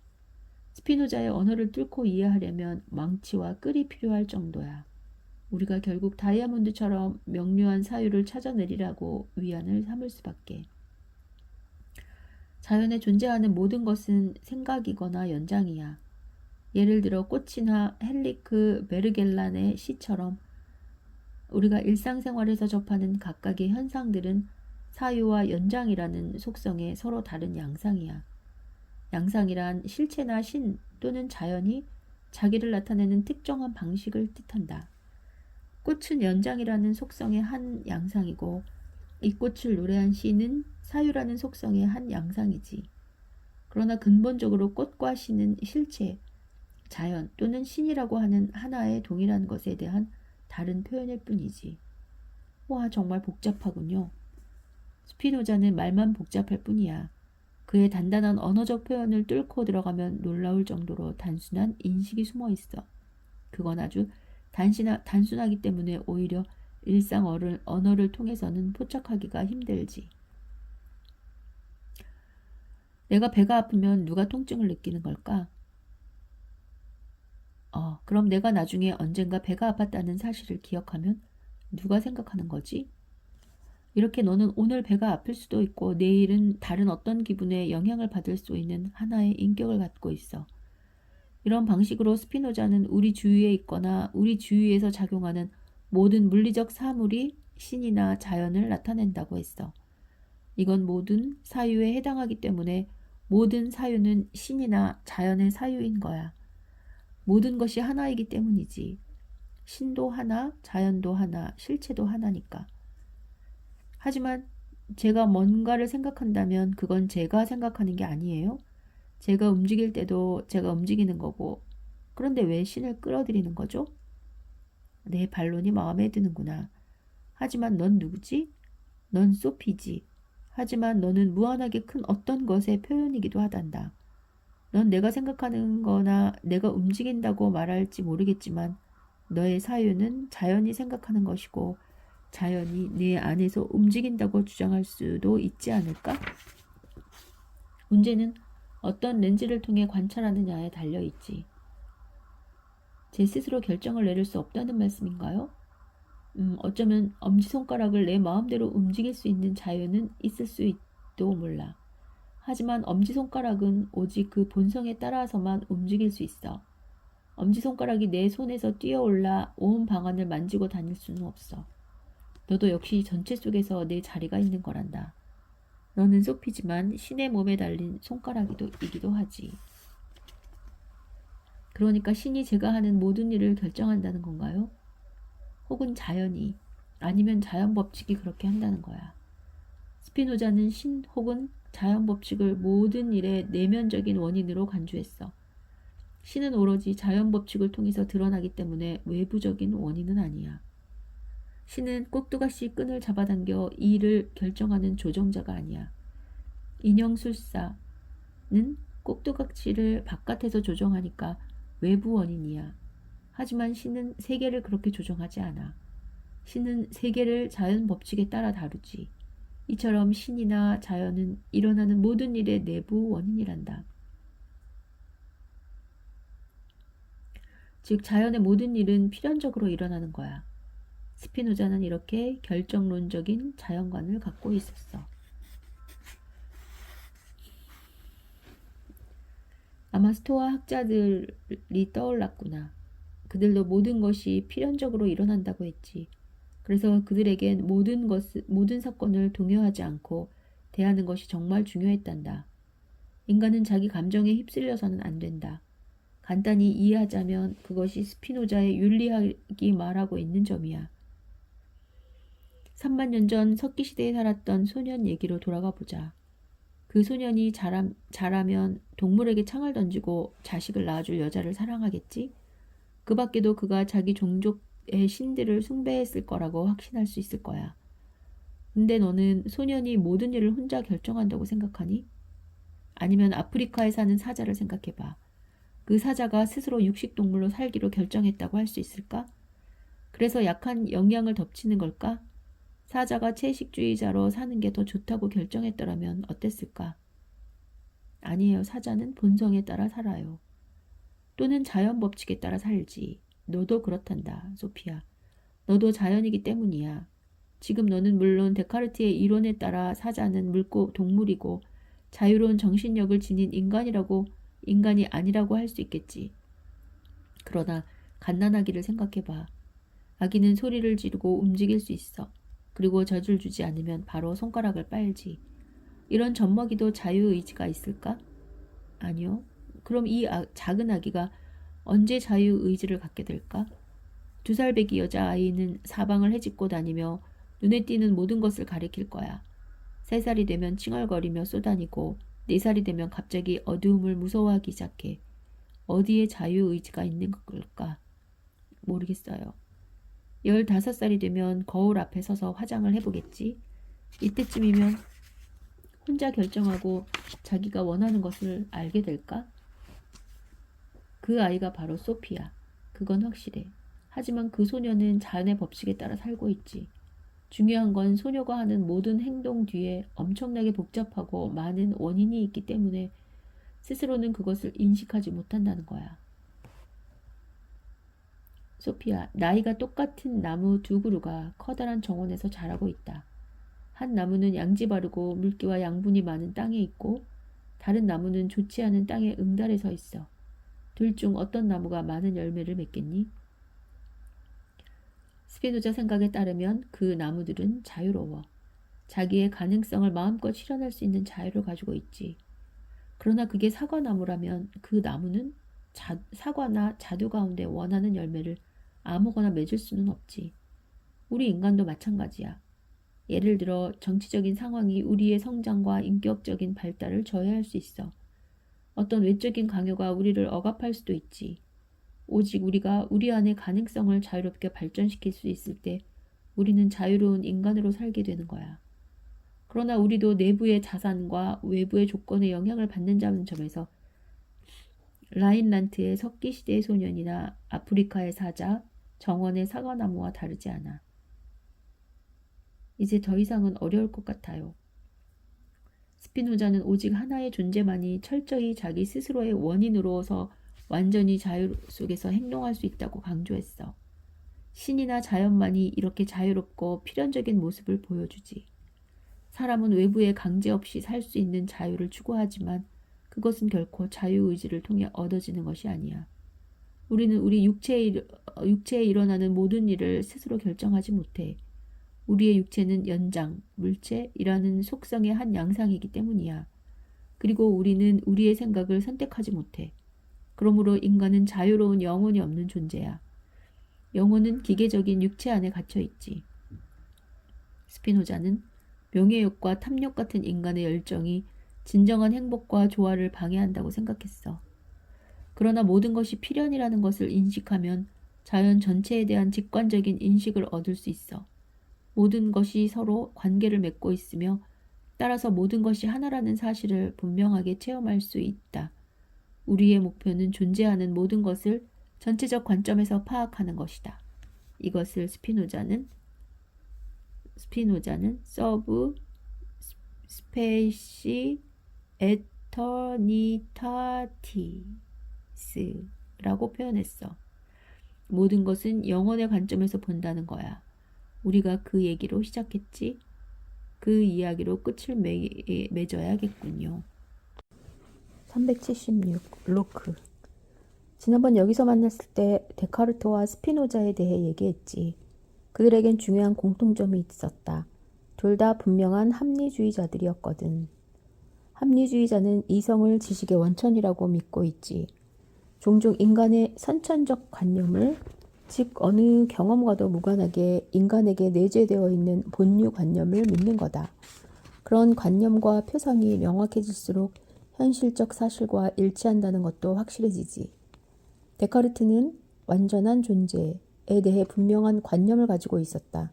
스피노자의 언어를 뚫고 이해하려면 망치와 끌이 필요할 정도야. 우리가 결국 다이아몬드처럼 명료한 사유를 찾아내리라고 위안을 삼을 수밖에. 자연에 존재하는 모든 것은 생각이거나 연장이야. 예를 들어 꽃이나 헨리크 베르겔란의 시처럼 우리가 일상생활에서 접하는 각각의 현상들은 사유와 연장이라는 속성의 서로 다른 양상이야. 양상이란 실체나 신 또는 자연이 자기를 나타내는 특정한 방식을 뜻한다. 꽃은 연장이라는 속성의 한 양상이고 이 꽃을 노래한 시는 사유라는 속성의 한 양상이지. 그러나 근본적으로 꽃과 시는 실체, 자연 또는 신이라고 하는 하나의 동일한 것에 대한 다른 표현일 뿐이지. 와, 정말 복잡하군요. 스피노자는 말만 복잡할 뿐이야. 그의 단단한 언어적 표현을 뚫고 들어가면 놀라울 정도로 단순한 인식이 숨어 있어. 그건 아주 단순하기 때문에 오히려 일상 언어를 통해서는 포착하기가 힘들지. 내가 배가 아프면 누가 통증을 느끼는 걸까? 그럼 내가 나중에 언젠가 배가 아팠다는 사실을 기억하면 누가 생각하는 거지? 이렇게 너는 오늘 배가 아플 수도 있고 내일은 다른 어떤 기분에 영향을 받을 수 있는 하나의 인격을 갖고 있어. 이런 방식으로 스피노자는 우리 주위에 있거나 우리 주위에서 작용하는 모든 물리적 사물이 신이나 자연을 나타낸다고 했어. 이건 모든 사유에 해당하기 때문에 모든 사유는 신이나 자연의 사유인 거야. 모든 것이 하나이기 때문이지. 신도 하나, 자연도 하나, 실체도 하나니까. 하지만 제가 뭔가를 생각한다면 그건 제가 생각하는 게 아니에요. 제가 움직일 때도 제가 움직이는 거고. 그런데 왜 신을 끌어들이는 거죠? 내 반론이 마음에 드는구나. 하지만 넌 누구지? 넌 소피지. 하지만 너는 무한하게 큰 어떤 것의 표현이기도 하단다. 넌 내가 생각하는 거나 내가 움직인다고 말할지 모르겠지만 너의 사유는 자연이 생각하는 것이고 자연이 내 안에서 움직인다고 주장할 수도 있지 않을까? 문제는 어떤 렌즈를 통해 관찰하느냐에 달려있지. 제 스스로 결정을 내릴 수 없다는 말씀인가요? 어쩌면 엄지손가락을 내 마음대로 움직일 수 있는 자유는 있을 수도 몰라. 하지만 엄지손가락은 오직 그 본성에 따라서만 움직일 수 있어. 엄지손가락이 내 손에서 뛰어올라 온 방안을 만지고 다닐 수는 없어. 너도 역시 전체 속에서 내 자리가 있는 거란다. 너는 소피지만 신의 몸에 달린 손가락이기도 하지. 그러니까 신이 제가 하는 모든 일을 결정한다는 건가요? 혹은 자연이, 아니면 자연 법칙이 그렇게 한다는 거야. 스피노자는 신 혹은 자연 법칙을 모든 일의 내면적인 원인으로 간주했어. 신은 오로지 자연 법칙을 통해서 드러나기 때문에 외부적인 원인은 아니야. 신은 꼭두각시 끈을 잡아당겨 이 일을 결정하는 조정자가 아니야. 인형술사는 꼭두각시를 바깥에서 조정하니까 외부 원인이야. 하지만 신은 세계를 그렇게 조정하지 않아. 신은 세계를 자연 법칙에 따라 다루지. 이처럼 신이나 자연은 일어나는 모든 일의 내부 원인이란다. 즉 자연의 모든 일은 필연적으로 일어나는 거야. 스피노자는 이렇게 결정론적인 자연관을 갖고 있었어. 아마 스토아 학자들이 떠올랐구나. 그들도 모든 것이 필연적으로 일어난다고 했지. 그래서 그들에겐 모든 사건을 동요하지 않고 대하는 것이 정말 중요했단다. 인간은 자기 감정에 휩쓸려서는 안 된다. 간단히 이해하자면 그것이 스피노자의 윤리학이 말하고 있는 점이야. 3만 년 전 석기시대에 살았던 소년 얘기로 돌아가 보자. 그 소년이 자라면 동물에게 창을 던지고 자식을 낳아줄 여자를 사랑하겠지? 그 밖에도 그가 자기 종족의 신들을 숭배했을 거라고 확신할 수 있을 거야. 근데 너는 소년이 모든 일을 혼자 결정한다고 생각하니? 아니면 아프리카에 사는 사자를 생각해봐. 그 사자가 스스로 육식동물로 살기로 결정했다고 할 수 있을까? 그래서 약한 영양을 덮치는 걸까? 사자가 채식주의자로 사는 게 더 좋다고 결정했더라면 어땠을까? 아니에요. 사자는 본성에 따라 살아요. 또는 자연 법칙에 따라 살지. 너도 그렇단다, 소피아. 너도 자연이기 때문이야. 지금 너는 물론 데카르트의 이론에 따라 사자는 동물이고 자유로운 정신력을 지닌 인간이 아니라고 할 수 있겠지. 그러나 갓난아기를 생각해봐. 아기는 소리를 지르고 움직일 수 있어. 그리고 젖을 주지 않으면 바로 손가락을 빨지. 이런 젖먹이도 자유의지가 있을까? 아니요. 그럼 이 작은 아기가 언제 자유의지를 갖게 될까? 2살 배기 여자아이는 사방을 헤집고 다니며 눈에 띄는 모든 것을 가리킬 거야. 3살이 되면 칭얼거리며 쏘다니고 4살이 되면 갑자기 어두움을 무서워하기 시작해. 어디에 자유의지가 있는 걸까? 모르겠어요. 15살이 되면 거울 앞에 서서 화장을 해보겠지. 이때쯤이면 혼자 결정하고 자기가 원하는 것을 알게 될까? 그 아이가 바로 소피야. 그건 확실해. 하지만 그 소녀는 자연의 법칙에 따라 살고 있지. 중요한 건 소녀가 하는 모든 행동 뒤에 엄청나게 복잡하고 많은 원인이 있기 때문에 스스로는 그것을 인식하지 못한다는 거야. 소피아, 나이가 똑같은 나무 2그루가 커다란 정원에서 자라고 있다. 한 나무는 양지 바르고 물기와 양분이 많은 땅에 있고 다른 나무는 좋지 않은 땅에 응달에 서 있어. 둘 중 어떤 나무가 많은 열매를 맺겠니? 스피노자 생각에 따르면 그 나무들은 자유로워. 자기의 가능성을 마음껏 실현할 수 있는 자유를 가지고 있지. 그러나 그게 사과나무라면 그 나무는 사과나 자두 가운데 원하는 열매를 아무거나 맺을 수는 없지. 우리 인간도 마찬가지야. 예를 들어 정치적인 상황이 우리의 성장과 인격적인 발달을 저해할 수 있어. 어떤 외적인 강요가 우리를 억압할 수도 있지. 오직 우리가 우리 안의 가능성을 자유롭게 발전시킬 수 있을 때 우리는 자유로운 인간으로 살게 되는 거야. 그러나 우리도 내부의 자산과 외부의 조건에 영향을 받는다는 점에서 라인란트의 석기시대의 소년이나 아프리카의 사자, 정원의 사과나무와 다르지 않아. 이제 더 이상은 어려울 것 같아요. 스피노자는 오직 하나의 존재만이 철저히 자기 스스로의 원인으로서 완전히 자유 속에서 행동할 수 있다고 강조했어. 신이나 자연만이 이렇게 자유롭고 필연적인 모습을 보여주지. 사람은 외부에 강제 없이 살 수 있는 자유를 추구하지만 그것은 결코 자유의지를 통해 얻어지는 것이 아니야. 우리는 우리 육체에 일어나는 모든 일을 스스로 결정하지 못해. 우리의 육체는 연장, 물체이라는 속성의 한 양상이기 때문이야. 그리고 우리는 우리의 생각을 선택하지 못해. 그러므로 인간은 자유로운 영혼이 없는 존재야. 영혼은 기계적인 육체 안에 갇혀 있지. 스피노자는 명예욕과 탐욕 같은 인간의 열정이 진정한 행복과 조화를 방해한다고 생각했어. 그러나 모든 것이 필연이라는 것을 인식하면 자연 전체에 대한 직관적인 인식을 얻을 수 있어. 모든 것이 서로 관계를 맺고 있으며 따라서 모든 것이 하나라는 사실을 분명하게 체험할 수 있다. 우리의 목표는 존재하는 모든 것을 전체적 관점에서 파악하는 것이다. 이것을 스피노자는 서브 스페시 에터니타티스라고 표현했어. 모든 것은 영혼의 관점에서 본다는 거야. 우리가 그 얘기로 시작했지. 그 이야기로 끝을 맺어야겠군요. 376. 로크. 지난번 여기서 만났을 때 데카르트와 스피노자에 대해 얘기했지. 그들에겐 중요한 공통점이 있었다. 둘 다 분명한 합리주의자들이었거든. 합리주의자는 이성을 지식의 원천이라고 믿고 있지. 종종 인간의 선천적 관념을, 즉 어느 경험과도 무관하게 인간에게 내재되어 있는 본유관념을 믿는 거다. 그런 관념과 표상이 명확해질수록 현실적 사실과 일치한다는 것도 확실해지지. 데카르트는 완전한 존재에 대해 분명한 관념을 가지고 있었다.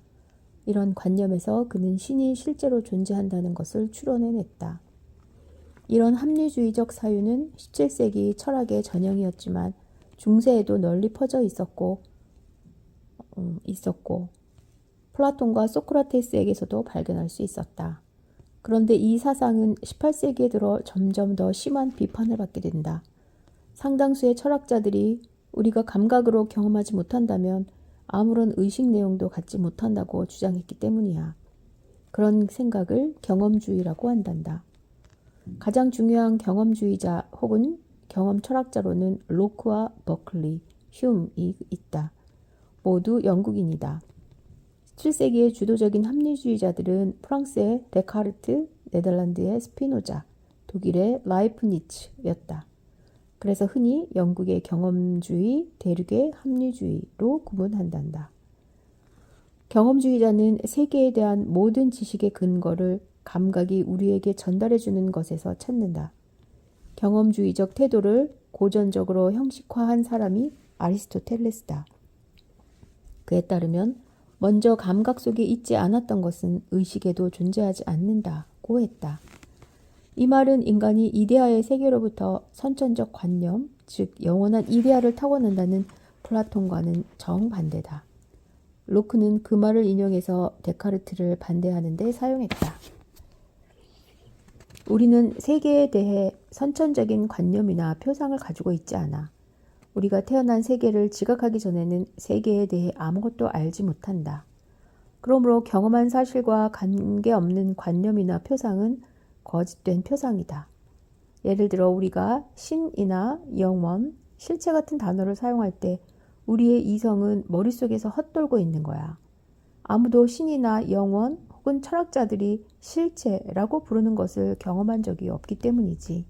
이런 관념에서 그는 신이 실제로 존재한다는 것을 추론해냈다. 이런 합리주의적 사유는 17세기 철학의 전형이었지만 중세에도 널리 퍼져 있었고 플라톤과 소크라테스에게서도 발견할 수 있었다. 그런데 이 사상은 18세기에 들어 점점 더 심한 비판을 받게 된다. 상당수의 철학자들이 우리가 감각으로 경험하지 못한다면 아무런 의식 내용도 갖지 못한다고 주장했기 때문이야. 그런 생각을 경험주의라고 한단다. 가장 중요한 경험주의자 혹은 경험 철학자로는 로크와 버클리, 흉이 있다. 모두 영국인이다. 17세기의 주도적인 합리주의자들은 프랑스의 데카르트, 네덜란드의 스피노자, 독일의 라이프니츠였다. 그래서 흔히 영국의 경험주의, 대륙의 합리주의로 구분한단다. 경험주의자는 세계에 대한 모든 지식의 근거를 감각이 우리에게 전달해주는 것에서 찾는다. 경험주의적 태도를 고전적으로 형식화한 사람이 아리스토텔레스다. 그에 따르면 먼저 감각 속에 있지 않았던 것은 의식에도 존재하지 않는다고 했다. 이 말은 인간이 이데아의 세계로부터 선천적 관념, 즉 영원한 이데아를 타고난다는 플라톤과는 정반대다. 로크는 그 말을 인용해서 데카르트를 반대하는 데 사용했다. 우리는 세계에 대해 선천적인 관념이나 표상을 가지고 있지 않아. 우리가 태어난 세계를 지각하기 전에는 세계에 대해 아무것도 알지 못한다. 그러므로 경험한 사실과 관계없는 관념이나 표상은 거짓된 표상이다. 예를 들어 우리가 신이나 영원, 실체 같은 단어를 사용할 때 우리의 이성은 머릿속에서 헛돌고 있는 거야. 아무도 신이나 영원 혹은 철학자들이 실체라고 부르는 것을 경험한 적이 없기 때문이지.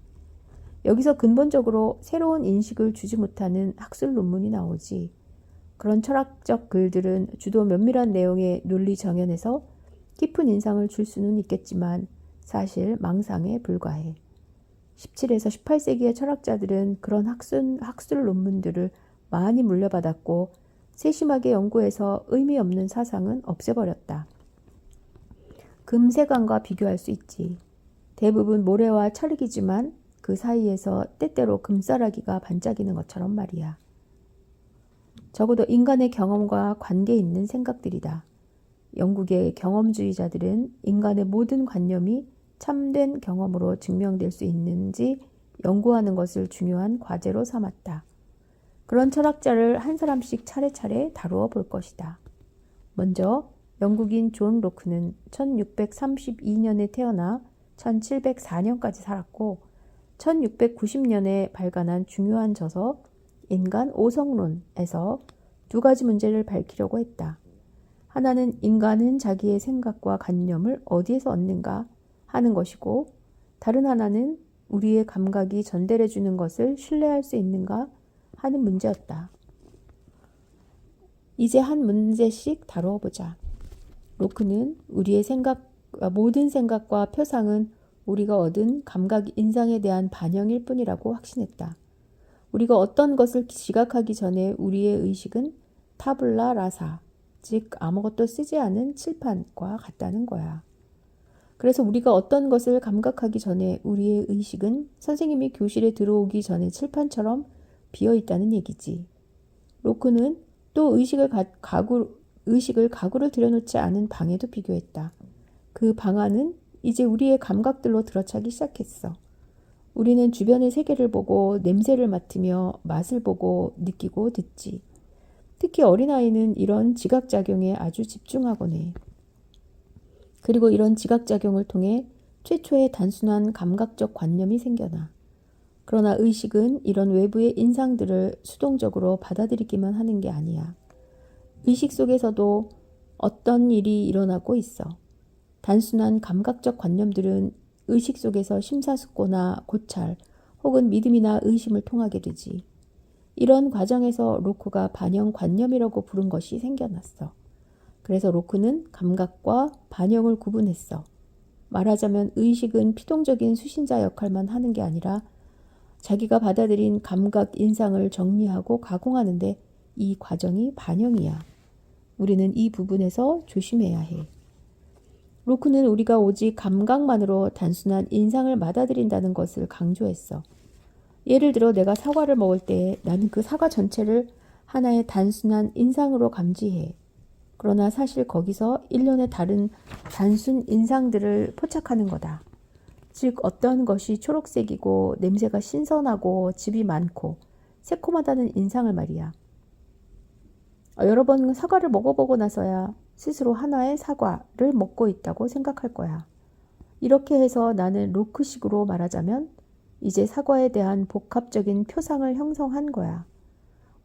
여기서 근본적으로 새로운 인식을 주지 못하는 학술 논문이 나오지. 그런 철학적 글들은 주로 면밀한 내용의 논리 정연에서 깊은 인상을 줄 수는 있겠지만 사실 망상에 불과해. 17에서 18세기의 철학자들은 그런 학술 논문들을 많이 물려받았고 세심하게 연구해서 의미 없는 사상은 없애버렸다. 금세관과 비교할 수 있지. 대부분 모래와 철이지만 그 사이에서 때때로 금싸라기가 반짝이는 것처럼 말이야. 적어도 인간의 경험과 관계 있는 생각들이다. 영국의 경험주의자들은 인간의 모든 관념이 참된 경험으로 증명될 수 있는지 연구하는 것을 중요한 과제로 삼았다. 그런 철학자를 한 사람씩 차례차례 다루어 볼 것이다. 먼저 영국인 존 로크는 1632년에 태어나 1704년까지 살았고 1690년에 발간한 중요한 저서 인간 오성론에서 두 가지 문제를 밝히려고 했다. 하나는 인간은 자기의 생각과 관념을 어디에서 얻는가 하는 것이고 다른 하나는 우리의 감각이 전달해 주는 것을 신뢰할 수 있는가 하는 문제였다. 이제 한 문제씩 다루어 보자. 로크는 우리의 모든 생각과 표상은 우리가 얻은 감각 인상에 대한 반영일 뿐이라고 확신했다. 우리가 어떤 것을 지각하기 전에 우리의 의식은 타블라 라사, 즉 아무것도 쓰지 않은 칠판과 같다는 거야. 그래서 우리가 어떤 것을 감각하기 전에 우리의 의식은 선생님이 교실에 들어오기 전에 칠판처럼 비어있다는 얘기지. 로크는 또 의식을 가구를 들여놓지 않은 방에도 비교했다. 그 방 안은 이제 우리의 감각들로 들어차기 시작했어. 우리는 주변의 세계를 보고 냄새를 맡으며 맛을 보고 느끼고 듣지. 특히 어린아이는 이런 지각작용에 아주 집중하곤 해. 그리고 이런 지각작용을 통해 최초의 단순한 감각적 관념이 생겨나. 그러나 의식은 이런 외부의 인상들을 수동적으로 받아들이기만 하는 게 아니야. 의식 속에서도 어떤 일이 일어나고 있어. 단순한 감각적 관념들은 의식 속에서 심사숙고나 고찰 혹은 믿음이나 의심을 통하게 되지. 이런 과정에서 로크가 반영관념이라고 부른 것이 생겨났어. 그래서 로크는 감각과 반영을 구분했어. 말하자면 의식은 피동적인 수신자 역할만 하는 게 아니라 자기가 받아들인 감각 인상을 정리하고 가공하는데 이 과정이 반영이야. 우리는 이 부분에서 조심해야 해. 로크는 우리가 오직 감각만으로 단순한 인상을 받아들인다는 것을 강조했어. 예를 들어 내가 사과를 먹을 때 나는 그 사과 전체를 하나의 단순한 인상으로 감지해. 그러나 사실 거기서 일련의 다른 단순 인상들을 포착하는 거다. 즉 어떤 것이 초록색이고 냄새가 신선하고 즙이 많고 새콤하다는 인상을 말이야. 여러 번 사과를 먹어보고 나서야 스스로 하나의 사과를 먹고 있다고 생각할 거야. 이렇게 해서 나는 로크식으로 말하자면 이제 사과에 대한 복합적인 표상을 형성한 거야.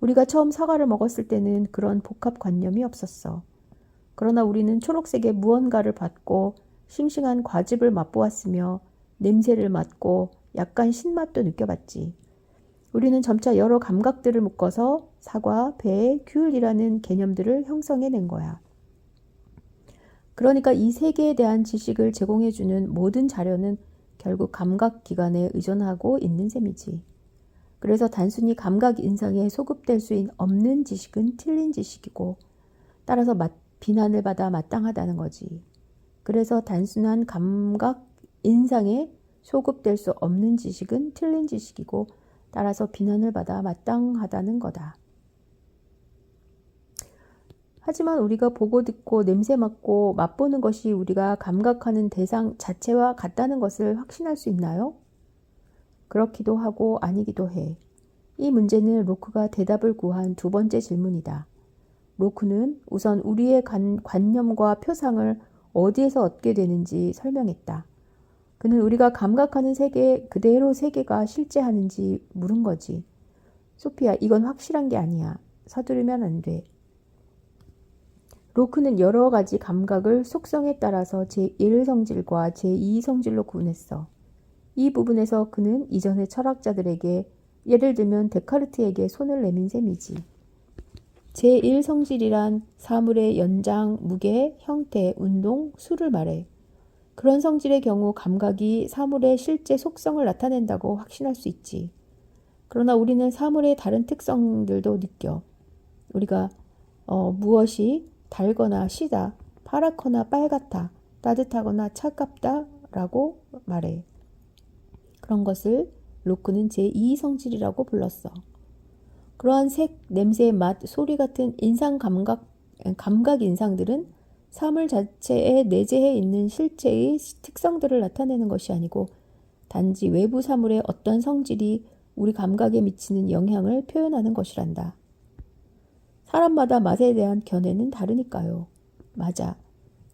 우리가 처음 사과를 먹었을 때는 그런 복합관념이 없었어. 그러나 우리는 초록색의 무언가를 받고 싱싱한 과즙을 맛보았으며 냄새를 맡고 약간 신맛도 느껴봤지. 우리는 점차 여러 감각들을 묶어서 사과, 배, 귤이라는 개념들을 형성해낸 거야. 그러니까 이 세계에 대한 지식을 제공해주는 모든 자료는 결국 감각기관에 의존하고 있는 셈이지. 그래서 단순히 감각 인상에 소급될 수 없는 지식은 틀린 지식이고 따라서 비난을 받아 마땅하다는 거지. 그래서 단순한 감각 인상에 소급될 수 없는 지식은 틀린 지식이고 따라서 비난을 받아 마땅하다는 거다. 하지만 우리가 보고 듣고 냄새 맡고 맛보는 것이 우리가 감각하는 대상 자체와 같다는 것을 확신할 수 있나요? 그렇기도 하고 아니기도 해. 이 문제는 로크가 대답을 구한 두 번째 질문이다. 로크는 우선 우리의 관념과 표상을 어디에서 얻게 되는지 설명했다. 그는 우리가 감각하는 세계 그대로 세계가 실제하는지 물은 거지. 소피야, 이건 확실한 게 아니야. 서두르면 안 돼. 로크는 여러 가지 감각을 속성에 따라서 제1성질과 제2성질로 구분했어. 이 부분에서 그는 이전의 철학자들에게 예를 들면 데카르트에게 손을 내민 셈이지. 제1성질이란 사물의 연장, 무게, 형태, 운동, 수를 말해. 그런 성질의 경우 감각이 사물의 실제 속성을 나타낸다고 확신할 수 있지. 그러나 우리는 사물의 다른 특성들도 느껴. 우리가 무엇이 달거나 시다, 파랗거나 빨갛다, 따뜻하거나 차갑다 라고 말해. 그런 것을 로크는 제2성질이라고 불렀어. 그러한 색, 냄새, 맛, 소리 같은 감각 인상들은 사물 자체에 내재해 있는 실체의 특성들을 나타내는 것이 아니고 단지 외부 사물의 어떤 성질이 우리 감각에 미치는 영향을 표현하는 것이란다. 사람마다 맛에 대한 견해는 다르니까요. 맞아.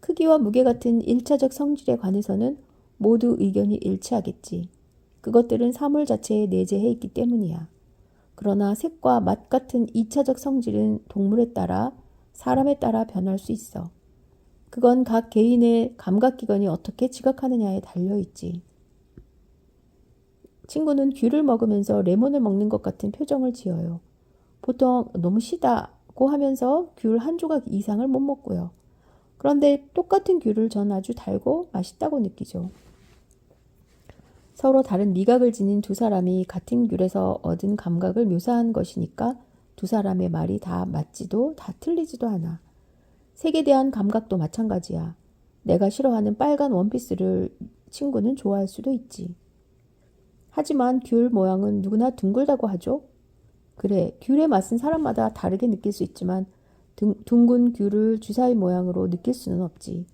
크기와 무게 같은 1차적 성질에 관해서는 모두 의견이 일치하겠지. 그것들은 사물 자체에 내재해 있기 때문이야. 그러나 색과 맛 같은 2차적 성질은 동물에 따라, 사람에 따라 변할 수 있어. 그건 각 개인의 감각기관이 어떻게 지각하느냐에 달려있지. 친구는 귤을 먹으면서 레몬을 먹는 것 같은 표정을 지어요. 보통 너무 시다고 하면서 귤 한 조각 이상을 못 먹고요. 그런데 똑같은 귤을 전 아주 달고 맛있다고 느끼죠. 서로 다른 미각을 지닌 두 사람이 같은 귤에서 얻은 감각을 묘사한 것이니까 두 사람의 말이 다 맞지도 다 틀리지도 않아. 색에 대한 감각도 마찬가지야. 내가 싫어하는 빨간 원피스를 친구는 좋아할 수도 있지. 하지만 귤 모양은 누구나 둥글다고 하죠. 그래, 귤의 맛은 사람마다 다르게 느낄 수 있지만 둥근 귤을 주사위 모양으로 느낄 수는 없지.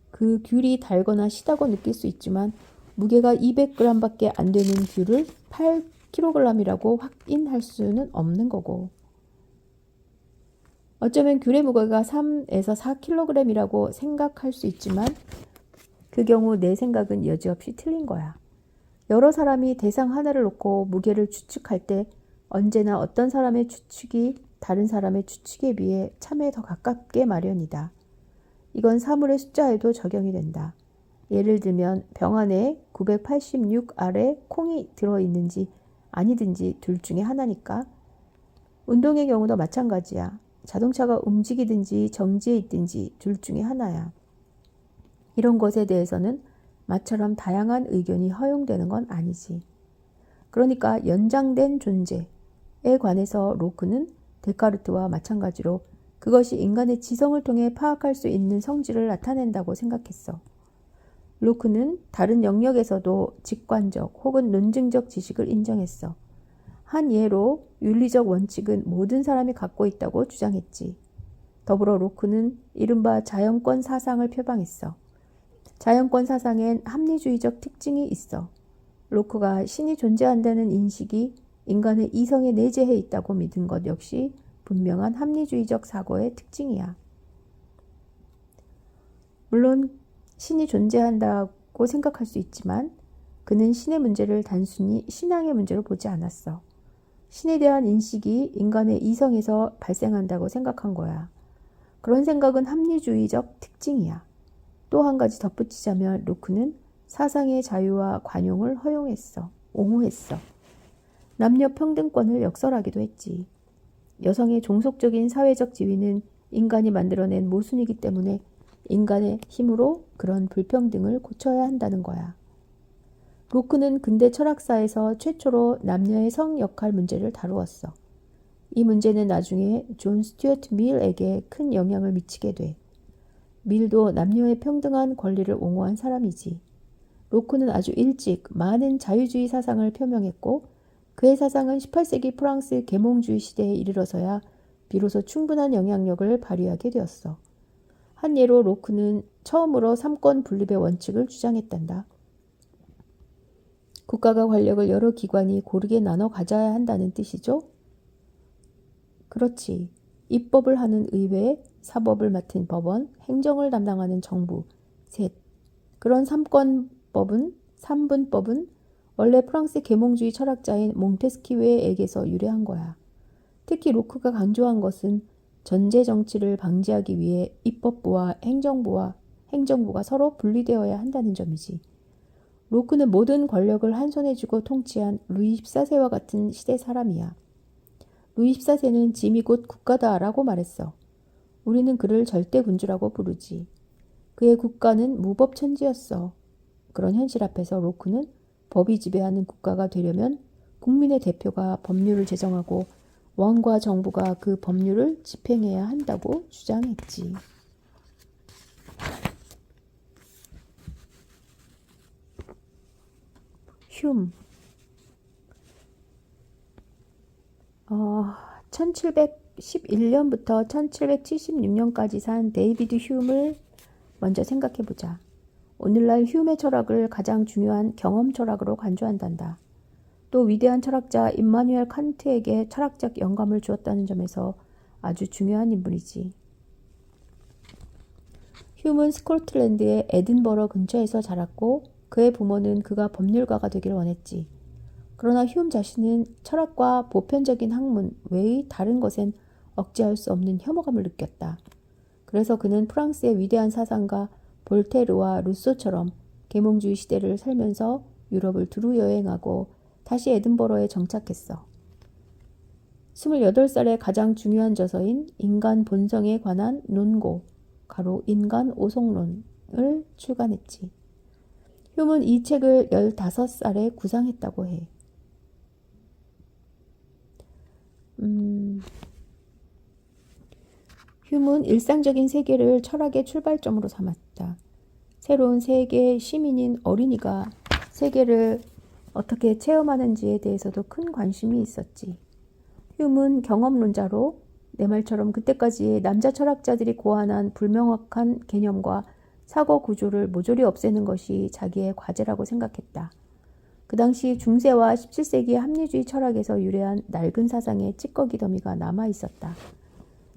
그 귤이 달거나 시다고 느낄 수 있지만 무게가 200g밖에 안 되는 귤을 8kg이라고 확인할 수는 없는 거고. 어쩌면 귤의 무게가 3에서 4kg이라고 생각할 수 있지만 그 경우 내 생각은 여지없이 틀린 거야. 여러 사람이 대상 하나를 놓고 무게를 추측할 때 언제나 어떤 사람의 추측이 다른 사람의 추측에 비해 참에 더 가깝게 마련이다. 이건 사물의 숫자에도 적용이 된다. 예를 들면 병 안에 986알의 콩이 들어있는지 아니든지 둘 중에 하나니까. 운동의 경우도 마찬가지야. 자동차가 움직이든지 정지해 있든지 둘 중에 하나야. 이런 것에 대해서는 마처럼 다양한 의견이 허용되는 건 아니지. 그러니까 연장된 존재에 관해서 로크는 데카르트와 마찬가지로 그것이 인간의 지성을 통해 파악할 수 있는 성질을 나타낸다고 생각했어. 로크는 다른 영역에서도 직관적 혹은 논증적 지식을 인정했어. 한 예로 윤리적 원칙은 모든 사람이 갖고 있다고 주장했지. 더불어 로크는 이른바 자연권 사상을 표방했어. 자연권 사상엔 합리주의적 특징이 있어. 로크가 신이 존재한다는 인식이 인간의 이성에 내재해 있다고 믿은 것 역시 분명한 합리주의적 사고의 특징이야. 물론 신이 존재한다고 생각할 수 있지만 그는 신의 문제를 단순히 신앙의 문제로 보지 않았어. 신에 대한 인식이 인간의 이성에서 발생한다고 생각한 거야. 그런 생각은 합리주의적 특징이야. 또 한 가지 덧붙이자면 로크는 사상의 자유와 관용을 옹호했어. 남녀 평등권을 역설하기도 했지. 여성의 종속적인 사회적 지위는 인간이 만들어낸 모순이기 때문에 인간의 힘으로 그런 불평등을 고쳐야 한다는 거야. 로크는 근대 철학사에서 최초로 남녀의 성 역할 문제를 다루었어. 이 문제는 나중에 존 스튜어트 밀에게 큰 영향을 미치게 돼. 밀도 남녀의 평등한 권리를 옹호한 사람이지. 로크는 아주 일찍 많은 자유주의 사상을 표명했고 그의 사상은 18세기 프랑스 계몽주의 시대에 이르러서야 비로소 충분한 영향력을 발휘하게 되었어. 한 예로 로크는 처음으로 삼권 분립의 원칙을 주장했단다. 국가가 권력을 여러 기관이 고르게 나눠 가져야 한다는 뜻이죠? 그렇지. 입법을 하는 의회, 사법을 맡은 법원, 행정을 담당하는 정부, 셋. 그런 삼분법은 원래 프랑스 계몽주의 철학자인 몽테스키웨에게서 유래한 거야. 특히 로크가 강조한 것은 전제 정치를 방지하기 위해 입법부와 행정부가 서로 분리되어야 한다는 점이지. 로크는 모든 권력을 한 손에 쥐고 통치한 루이 14세와 같은 시대 사람이야. 루이 14세는 짐이 곧 국가다라고 말했어. 우리는 그를 절대군주라고 부르지. 그의 국가는 무법천지였어. 그런 현실 앞에서 로크는 법이 지배하는 국가가 되려면 국민의 대표가 법률을 제정하고 왕과 정부가 그 법률을 집행해야 한다고 주장했지. 휴 1711년부터 1776년까지 산 데이비드 휴을 먼저 생각해보자. 오늘날 휴메 철학을 가장 중요한 경험 철학으로 간주한단다. 또 위대한 철학자 임마누엘 칸트에게 철학적 영감을 주었다는 점에서 아주 중요한 인물이지. 휴은 스코틀랜드의 에든버러 근처에서 자랐고 그의 부모는 그가 법률가가 되길 원했지. 그러나 휴 자신은 철학과 보편적인 학문 외의 다른 것엔 억제할 수 없는 혐오감을 느꼈다. 그래서 그는 프랑스의 위대한 사상가 볼테르와 루소처럼 계몽주의 시대를 살면서 유럽을 두루 여행하고 다시 에든버러에 정착했어. 28살에 가장 중요한 저서인 인간 본성에 관한 논고, 가로 인간 오속론을 출간했지. 휴은 이 책을 15살에 구상했다고 해. 휴은 일상적인 세계를 철학의 출발점으로 삼았다. 새로운 세계의 시민인 어린이가 세계를 어떻게 체험하는지에 대해서도 큰 관심이 있었지. 휴은 경험론자로 내 말처럼 그때까지의 남자 철학자들이 고안한 불명확한 개념과 사고 구조를 모조리 없애는 것이 자기의 과제라고 생각했다. 그 당시 중세와 17세기의 합리주의 철학에서 유래한 낡은 사상의 찌꺼기 더미가 남아 있었다.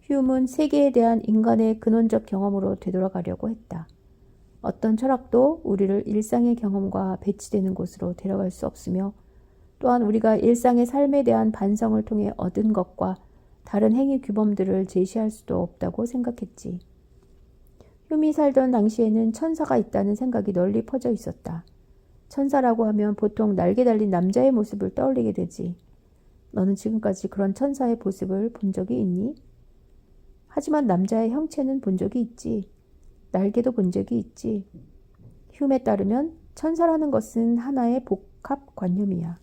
휴은 세계에 대한 인간의 근원적 경험으로 되돌아가려고 했다. 어떤 철학도 우리를 일상의 경험과 배치되는 곳으로 데려갈 수 없으며 또한 우리가 일상의 삶에 대한 반성을 통해 얻은 것과 다른 행위 규범들을 제시할 수도 없다고 생각했지. 휴이 살던 당시에는 천사가 있다는 생각이 널리 퍼져 있었다. 천사라고 하면 보통 날개 달린 남자의 모습을 떠올리게 되지. 너는 지금까지 그런 천사의 모습을 본 적이 있니? 하지만 남자의 형체는 본 적이 있지. 날개도 본 적이 있지. 휴에 따르면 천사라는 것은 하나의 복합관념이야.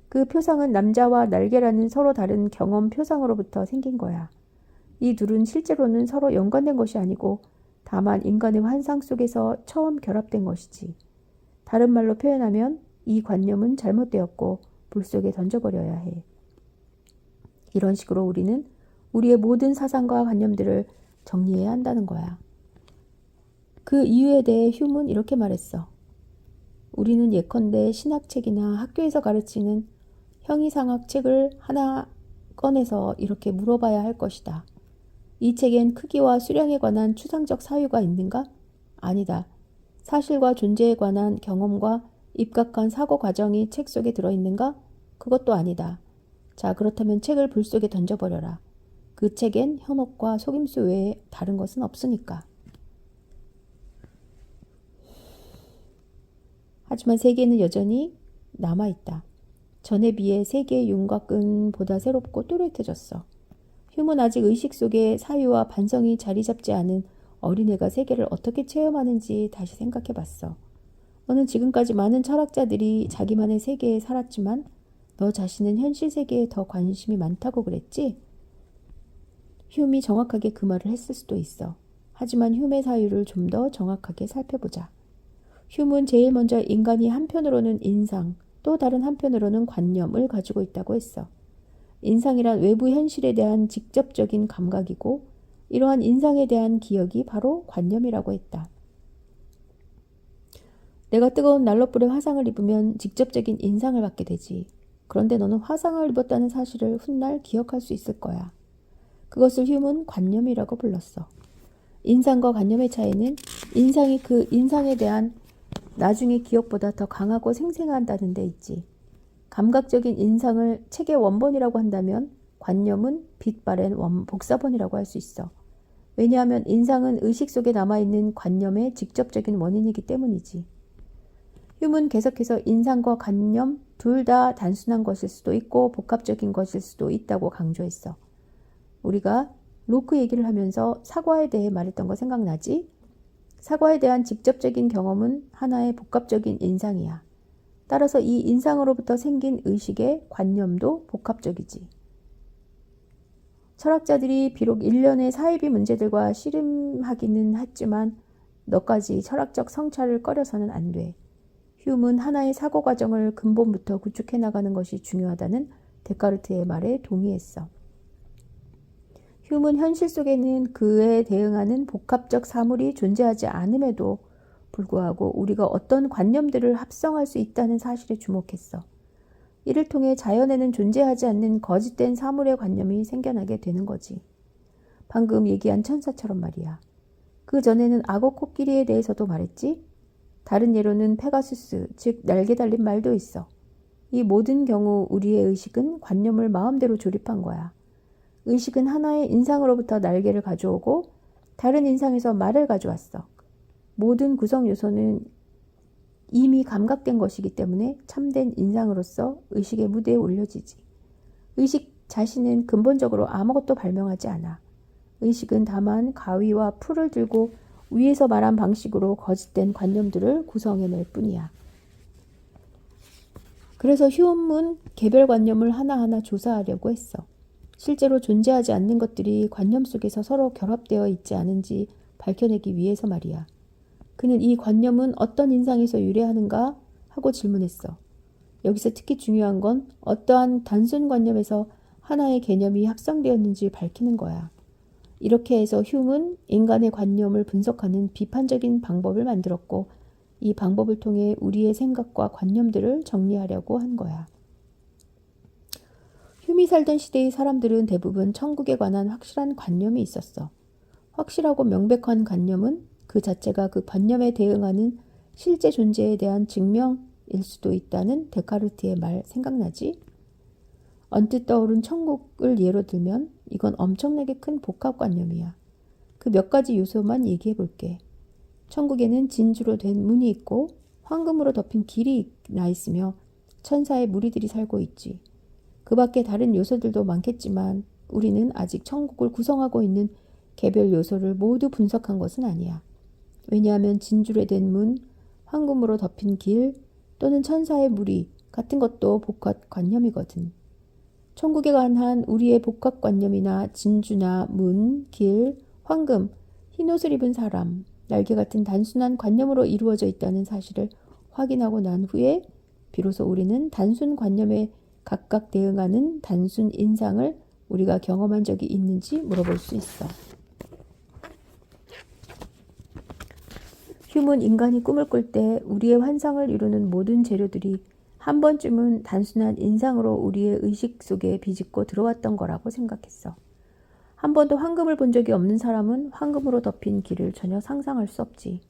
그 표상은 남자와 날개라는 서로 다른 경험 표상으로부터 생긴 거야. 이 둘은 실제로는 서로 연관된 것이 아니고 다만 인간의 환상 속에서 처음 결합된 것이지. 다른 말로 표현하면 이 관념은 잘못되었고 불 속에 던져버려야 해. 이런 식으로 우리는 우리의 모든 사상과 관념들을 정리해야 한다는 거야. 그 이유에 대해 휴은 이렇게 말했어. 우리는 예컨대 신학책이나 학교에서 가르치는 형이상학 책을 하나 꺼내서 이렇게 물어봐야 할 것이다. 이 책엔 크기와 수량에 관한 추상적 사유가 있는가? 아니다. 사실과 존재에 관한 경험과 입각한 사고 과정이 책 속에 들어있는가? 그것도 아니다. 자, 그렇다면 책을 불 속에 던져버려라. 그 책엔 현혹과 속임수 외에 다른 것은 없으니까. 하지만 세계는 여전히 남아있다. 전에 비해 세계의 윤곽은 보다 새롭고 또렷해졌어. 휴은 아직 의식 속에 사유와 반성이 자리 잡지 않은 어린애가 세계를 어떻게 체험하는지 다시 생각해봤어. 너는 지금까지 많은 철학자들이 자기만의 세계에 살았지만 너 자신은 현실 세계에 더 관심이 많다고 그랬지? 휴이 정확하게 그 말을 했을 수도 있어. 하지만 휴의 사유를 좀 더 정확하게 살펴보자. 휴은 제일 먼저 인간이 한편으로는 인상, 또 다른 한편으로는 관념을 가지고 있다고 했어. 인상이란 외부 현실에 대한 직접적인 감각이고 이러한 인상에 대한 기억이 바로 관념이라고 했다. 내가 뜨거운 난로불에 화상을 입으면 직접적인 인상을 받게 되지. 그런데 너는 화상을 입었다는 사실을 훗날 기억할 수 있을 거야. 그것을 휴은 관념이라고 불렀어. 인상과 관념의 차이는 인상이 그 인상에 대한 나중의 기억보다 더 강하고 생생한다는 데 있지. 감각적인 인상을 책의 원본이라고 한다면 관념은 빛바랜 복사본이라고 할 수 있어. 왜냐하면 인상은 의식 속에 남아있는 관념의 직접적인 원인이기 때문이지. 휴은 계속해서 인상과 관념 둘 다 단순한 것일 수도 있고 복합적인 것일 수도 있다고 강조했어. 우리가 로크 얘기를 하면서 사과에 대해 말했던 거 생각나지? 사과에 대한 직접적인 경험은 하나의 복합적인 인상이야. 따라서 이 인상으로부터 생긴 의식의 관념도 복합적이지. 철학자들이 비록 일련의 사이비 문제들과 씨름하기는 했지만 너까지 철학적 성찰을 꺼려서는 안 돼. 휴음은 하나의 사고 과정을 근본부터 구축해 나가는 것이 중요하다는 데카르트의 말에 동의했어. 휴음은 현실 속에는 그에 대응하는 복합적 사물이 존재하지 않음에도 불구하고 우리가 어떤 관념들을 합성할 수 있다는 사실에 주목했어. 이를 통해 자연에는 존재하지 않는 거짓된 사물의 관념이 생겨나게 되는 거지. 방금 얘기한 천사처럼 말이야. 그 전에는 악어 코끼리에 대해서도 말했지? 다른 예로는 페가수스, 즉 날개 달린 말도 있어. 이 모든 경우 우리의 의식은 관념을 마음대로 조립한 거야. 의식은 하나의 인상으로부터 날개를 가져오고 다른 인상에서 말을 가져왔어. 모든 구성 요소는 이미 감각된 것이기 때문에 참된 인상으로서 의식의 무대에 올려지지. 의식 자신은 근본적으로 아무것도 발명하지 않아. 의식은 다만 가위와 풀을 들고 위에서 말한 방식으로 거짓된 관념들을 구성해낼 뿐이야. 그래서 휴엄은 개별관념을 하나하나 조사하려고 했어. 실제로 존재하지 않는 것들이 관념 속에서 서로 결합되어 있지 않은지 밝혀내기 위해서 말이야. 그는 이 관념은 어떤 인상에서 유래하는가 하고 질문했어. 여기서 특히 중요한 건 어떠한 단순 관념에서 하나의 개념이 합성되었는지 밝히는 거야. 이렇게 해서 휴음은 인간의 관념을 분석하는 비판적인 방법을 만들었고 이 방법을 통해 우리의 생각과 관념들을 정리하려고 한 거야. 휴음이 살던 시대의 사람들은 대부분 천국에 관한 확실한 관념이 있었어. 확실하고 명백한 관념은 그 자체가 그 관념에 대응하는 실제 존재에 대한 증명일 수도 있다는 데카르트의 말 생각나지? 언뜻 떠오른 천국을 예로 들면 이건 엄청나게 큰 복합관념이야. 그 몇 가지 요소만 얘기해 볼게. 천국에는 진주로 된 문이 있고 황금으로 덮인 길이 나 있으며 천사의 무리들이 살고 있지. 그 밖에 다른 요소들도 많겠지만 우리는 아직 천국을 구성하고 있는 개별 요소를 모두 분석한 것은 아니야. 왜냐하면 진주로 된 문, 황금으로 덮인 길 또는 천사의 무리 같은 것도 복합관념이거든. 천국에 관한 우리의 복합관념이나 진주나 문, 길, 황금, 흰옷을 입은 사람, 날개 같은 단순한 관념으로 이루어져 있다는 사실을 확인하고 난 후에 비로소 우리는 단순 관념에 각각 대응하는 단순 인상을 우리가 경험한 적이 있는지 물어볼 수 있어. 휴음은 인간이 꿈을 꿀 때 우리의 환상을 이루는 모든 재료들이 한 번쯤은 단순한 인상으로 우리의 의식 속에 비집고 들어왔던 거라고 생각했어. 한 번도 황금을 본 적이 없는 사람은 황금으로 덮인 길을 전혀 상상할 수 없지.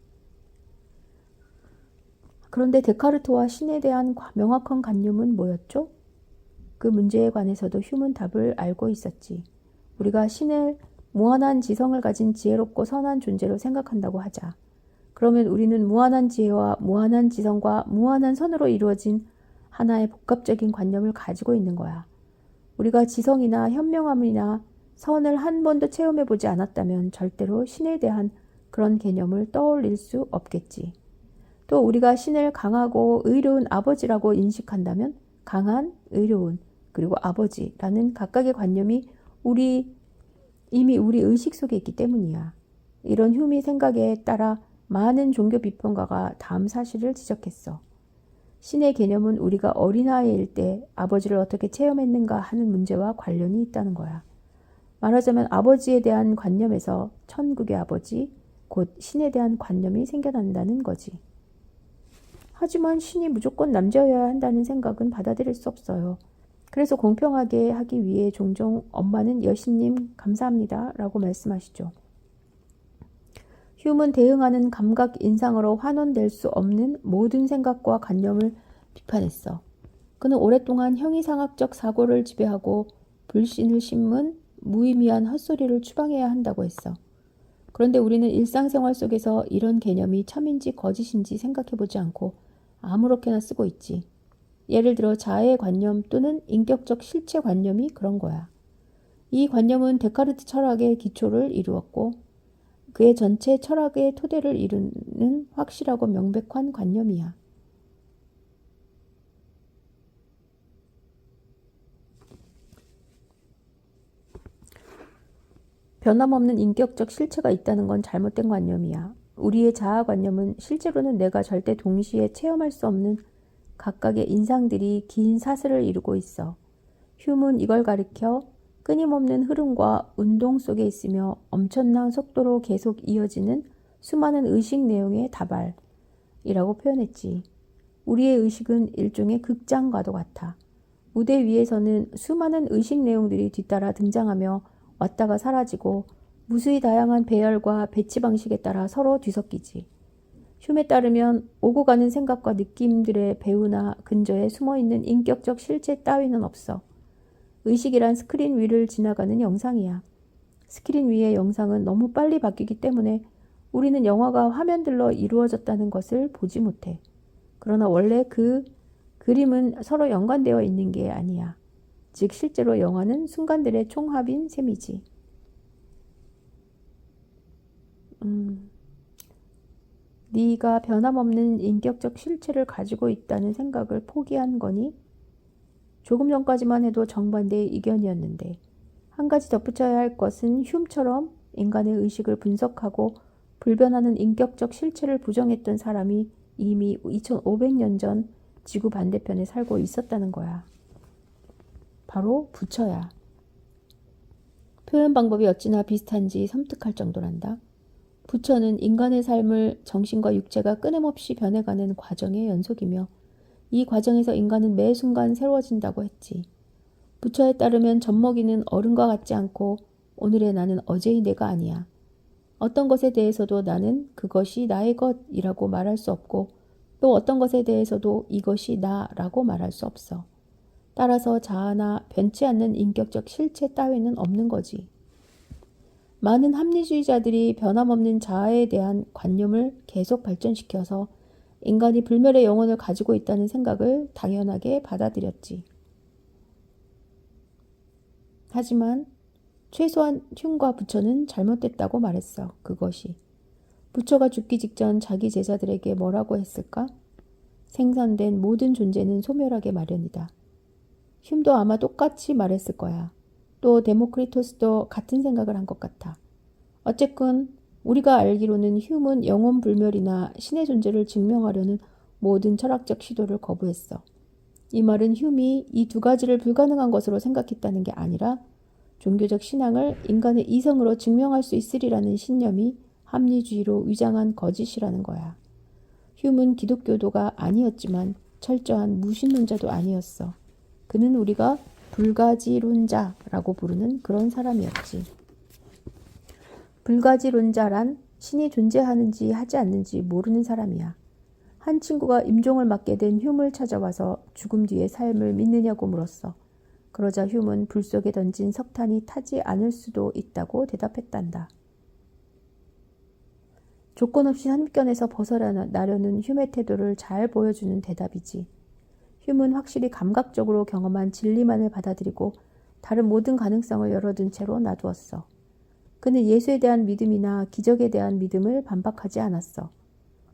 그런데 데카르트와 신에 대한 명확한 관념은 뭐였죠? 그 문제에 관해서도 휴음은 답을 알고 있었지. 우리가 신을 무한한 지성을 가진 지혜롭고 선한 존재로 생각한다고 하자. 그러면 우리는 무한한 지혜와 무한한 지성과 무한한 선으로 이루어진 하나의 복합적인 관념을 가지고 있는 거야. 우리가 지성이나 현명함이나 선을 한 번도 체험해보지 않았다면 절대로 신에 대한 그런 개념을 떠올릴 수 없겠지. 또 우리가 신을 강하고 의로운 아버지라고 인식한다면 강한, 의로운, 그리고 아버지라는 각각의 관념이 이미 우리 의식 속에 있기 때문이야. 이런 휴미 생각에 따라 많은 종교 비평가가 다음 사실을 지적했어. 신의 개념은 우리가 어린아이일 때 아버지를 어떻게 체험했는가 하는 문제와 관련이 있다는 거야. 말하자면 아버지에 대한 관념에서 천국의 아버지, 곧 신에 대한 관념이 생겨난다는 거지. 하지만 신이 무조건 남자여야 한다는 생각은 받아들일 수 없어요. 그래서 공평하게 하기 위해 종종 엄마는 여신님 감사합니다 라고 말씀하시죠. 휴음은 대응하는 감각 인상으로 환원될 수 없는 모든 생각과 관념을 비판했어. 그는 오랫동안 형이상학적 사고를 지배하고 불신을 심은 무의미한 헛소리를 추방해야 한다고 했어. 그런데 우리는 일상생활 속에서 이런 개념이 참인지 거짓인지 생각해보지 않고 아무렇게나 쓰고 있지. 예를 들어 자아의 관념 또는 인격적 실체 관념이 그런 거야. 이 관념은 데카르트 철학의 기초를 이루었고 그의 전체 철학의 토대를 이루는 확실하고 명백한 관념이야. 변함없는 인격적 실체가 있다는 건 잘못된 관념이야. 우리의 자아관념은 실제로는 내가 절대 동시에 체험할 수 없는 각각의 인상들이 긴 사슬을 이루고 있어. 휴문 이걸 가리켜 끊임없는 흐름과 운동 속에 있으며 엄청난 속도로 계속 이어지는 수많은 의식 내용의 다발이라고 표현했지. 우리의 의식은 일종의 극장과도 같아. 무대 위에서는 수많은 의식 내용들이 뒤따라 등장하며 왔다가 사라지고 무수히 다양한 배열과 배치 방식에 따라 서로 뒤섞이지. 흉에 따르면 오고 가는 생각과 느낌들의 배후나 근저에 숨어있는 인격적 실체 따위는 없어. 의식이란 스크린 위를 지나가는 영상이야. 스크린 위의 영상은 너무 빨리 바뀌기 때문에 우리는 영화가 화면들로 이루어졌다는 것을 보지 못해. 그러나 원래 그 그림은 서로 연관되어 있는 게 아니야. 즉 실제로 영화는 순간들의 총합인 셈이지. 네가 변함없는 인격적 실체를 가지고 있다는 생각을 포기한 거니? 조금 전까지만 해도 정반대의 의견이었는데 한 가지 덧붙여야 할 것은 흉처럼 인간의 의식을 분석하고 불변하는 인격적 실체를 부정했던 사람이 이미 2500년 전 지구 반대편에 살고 있었다는 거야. 바로 부처야. 표현 방법이 어찌나 비슷한지 섬뜩할 정도란다. 부처는 인간의 삶을 정신과 육체가 끊임없이 변해가는 과정의 연속이며 이 과정에서 인간은 매 순간 새로워진다고 했지. 부처에 따르면 젖먹이는 어른과 같지 않고 오늘의 나는 어제의 내가 아니야. 어떤 것에 대해서도 나는 그것이 나의 것이라고 말할 수 없고 또 어떤 것에 대해서도 이것이 나라고 말할 수 없어. 따라서 자아나 변치 않는 인격적 실체 따위는 없는 거지. 많은 합리주의자들이 변함없는 자아에 대한 관념을 계속 발전시켜서 인간이 불멸의 영혼을 가지고 있다는 생각을 당연하게 받아들였지. 하지만 최소한 흉과 부처는 잘못됐다고 말했어. 그것이. 부처가 죽기 직전 자기 제자들에게 뭐라고 했을까? 생산된 모든 존재는 소멸하게 마련이다. 흉도 아마 똑같이 말했을 거야. 또 데모크리토스도 같은 생각을 한 것 같아. 어쨌건 우리가 알기로는 흉은 영혼 불멸이나 신의 존재를 증명하려는 모든 철학적 시도를 거부했어. 이 말은 흉이 이 두 가지를 불가능한 것으로 생각했다는 게 아니라 종교적 신앙을 인간의 이성으로 증명할 수 있으리라는 신념이 합리주의로 위장한 거짓이라는 거야. 흉은 기독교도가 아니었지만 철저한 무신론자도 아니었어. 그는 우리가 불가지론자라고 부르는 그런 사람이었지. 불가지론자란 신이 존재하는지 하지 않는지 모르는 사람이야. 한 친구가 임종을 맞게 된 흉을 찾아와서 죽음 뒤의 삶을 믿느냐고 물었어. 그러자 흉은 불 속에 던진 석탄이 타지 않을 수도 있다고 대답했단다. 조건 없이 선입견에서 벗어나려는 흉의 태도를 잘 보여주는 대답이지. 흉은 확실히 감각적으로 경험한 진리만을 받아들이고 다른 모든 가능성을 열어둔 채로 놔두었어. 그는 예수에 대한 믿음이나 기적에 대한 믿음을 반박하지 않았어.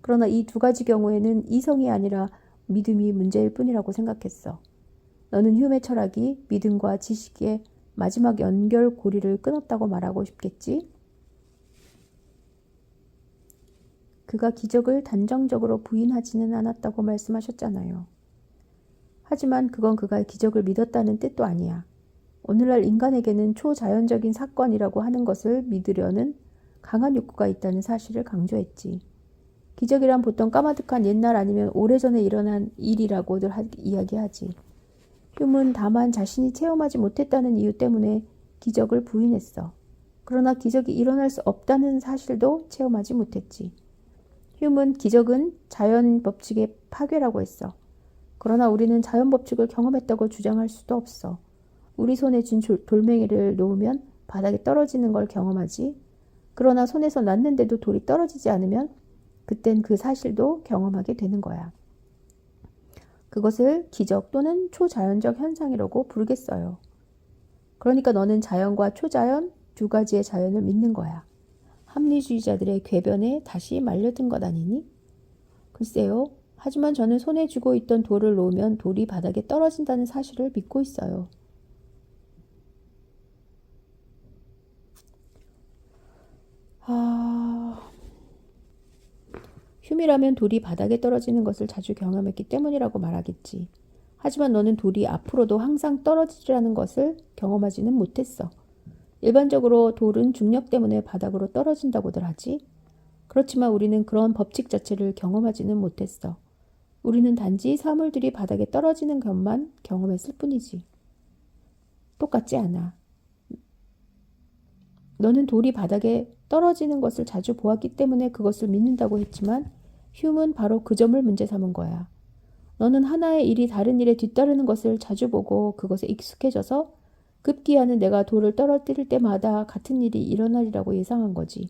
그러나 이 두 가지 경우에는 이성이 아니라 믿음이 문제일 뿐이라고 생각했어. 너는 흉의 철학이 믿음과 지식의 마지막 연결고리를 끊었다고 말하고 싶겠지? 그가 기적을 단정적으로 부인하지는 않았다고 말씀하셨잖아요. 하지만 그건 그가 기적을 믿었다는 뜻도 아니야. 오늘날 인간에게는 초자연적인 사건이라고 하는 것을 믿으려는 강한 욕구가 있다는 사실을 강조했지. 기적이란 보통 까마득한 옛날 아니면 오래전에 일어난 일이라고들 이야기하지. 흉은 다만 자신이 체험하지 못했다는 이유 때문에 기적을 부인했어. 그러나 기적이 일어날 수 없다는 사실도 체험하지 못했지. 흉은 기적은 자연 법칙의 파괴라고 했어. 그러나 우리는 자연 법칙을 경험했다고 주장할 수도 없어. 우리 손에 쥔 돌멩이를 놓으면 바닥에 떨어지는 걸 경험하지. 그러나 손에서 놨는데도 돌이 떨어지지 않으면 그땐 그 사실도 경험하게 되는 거야. 그것을 기적 또는 초자연적 현상이라고 부르겠어요. 그러니까 너는 자연과 초자연 두 가지의 자연을 믿는 거야. 합리주의자들의 궤변에 다시 말려든 것 아니니? 글쎄요. 하지만 저는 손에 쥐고 있던 돌을 놓으면 돌이 바닥에 떨어진다는 사실을 믿고 있어요. 휴미라면 돌이 바닥에 떨어지는 것을 자주 경험했기 때문이라고 말하겠지. 하지만 너는 돌이 앞으로도 항상 떨어지리라는 것을 경험하지는 못했어. 일반적으로 돌은 중력 때문에 바닥으로 떨어진다고들 하지. 그렇지만 우리는 그런 법칙 자체를 경험하지는 못했어. 우리는 단지 사물들이 바닥에 떨어지는 것만 경험했을 뿐이지. 똑같지 않아. 너는 돌이 바닥에 떨어지는 것을 자주 보았기 때문에 그것을 믿는다고 했지만 휴는 바로 그 점을 문제 삼은 거야. 너는 하나의 일이 다른 일에 뒤따르는 것을 자주 보고 그것에 익숙해져서 급기야는 내가 돌을 떨어뜨릴 때마다 같은 일이 일어나리라고 예상한 거지.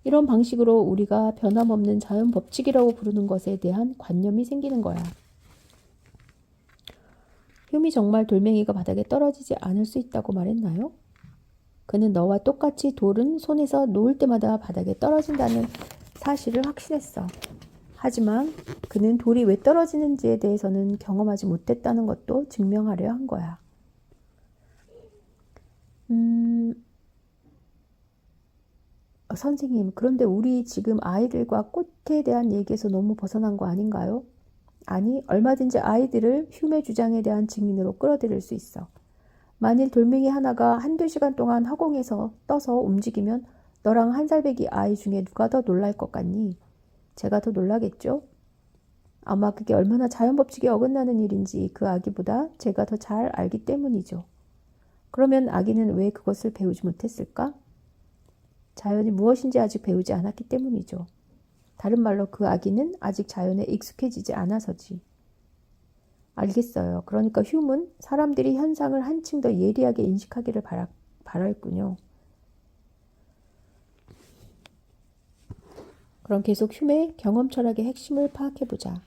이런 방식으로 우리가 변함없는 자연 법칙이라고 부르는 것에 대한 관념이 생기는 거야. 휴미 정말 돌멩이가 바닥에 떨어지지 않을 수 있다고 말했나요? 그는 너와 똑같이 돌은 손에서 놓을 때마다 바닥에 떨어진다는 사실을 확신했어. 하지만 그는 돌이 왜 떨어지는지에 대해서는 경험하지 못했다는 것도 증명하려 한 거야. 선생님, 그런데 우리 지금 아이들과 꽃에 대한 얘기에서 너무 벗어난 거 아닌가요? 아니, 얼마든지 아이들을 휴메 주장에 대한 증인으로 끌어들일 수 있어. 만일 돌멩이 하나가 한두 시간 동안 허공에서 떠서 움직이면 너랑 한 살배기 아이 중에 누가 더 놀랄 것 같니? 제가 더 놀라겠죠? 아마 그게 얼마나 자연 법칙에 어긋나는 일인지 그 아기보다 제가 더 잘 알기 때문이죠. 그러면 아기는 왜 그것을 배우지 못했을까? 자연이 무엇인지 아직 배우지 않았기 때문이죠. 다른 말로 그 아기는 아직 자연에 익숙해지지 않아서지. 알겠어요. 그러니까 휴는 사람들이 현상을 한층 더 예리하게 인식하기를 바랄군요. 그럼 계속 휴의 경험 철학의 핵심을 파악해보자.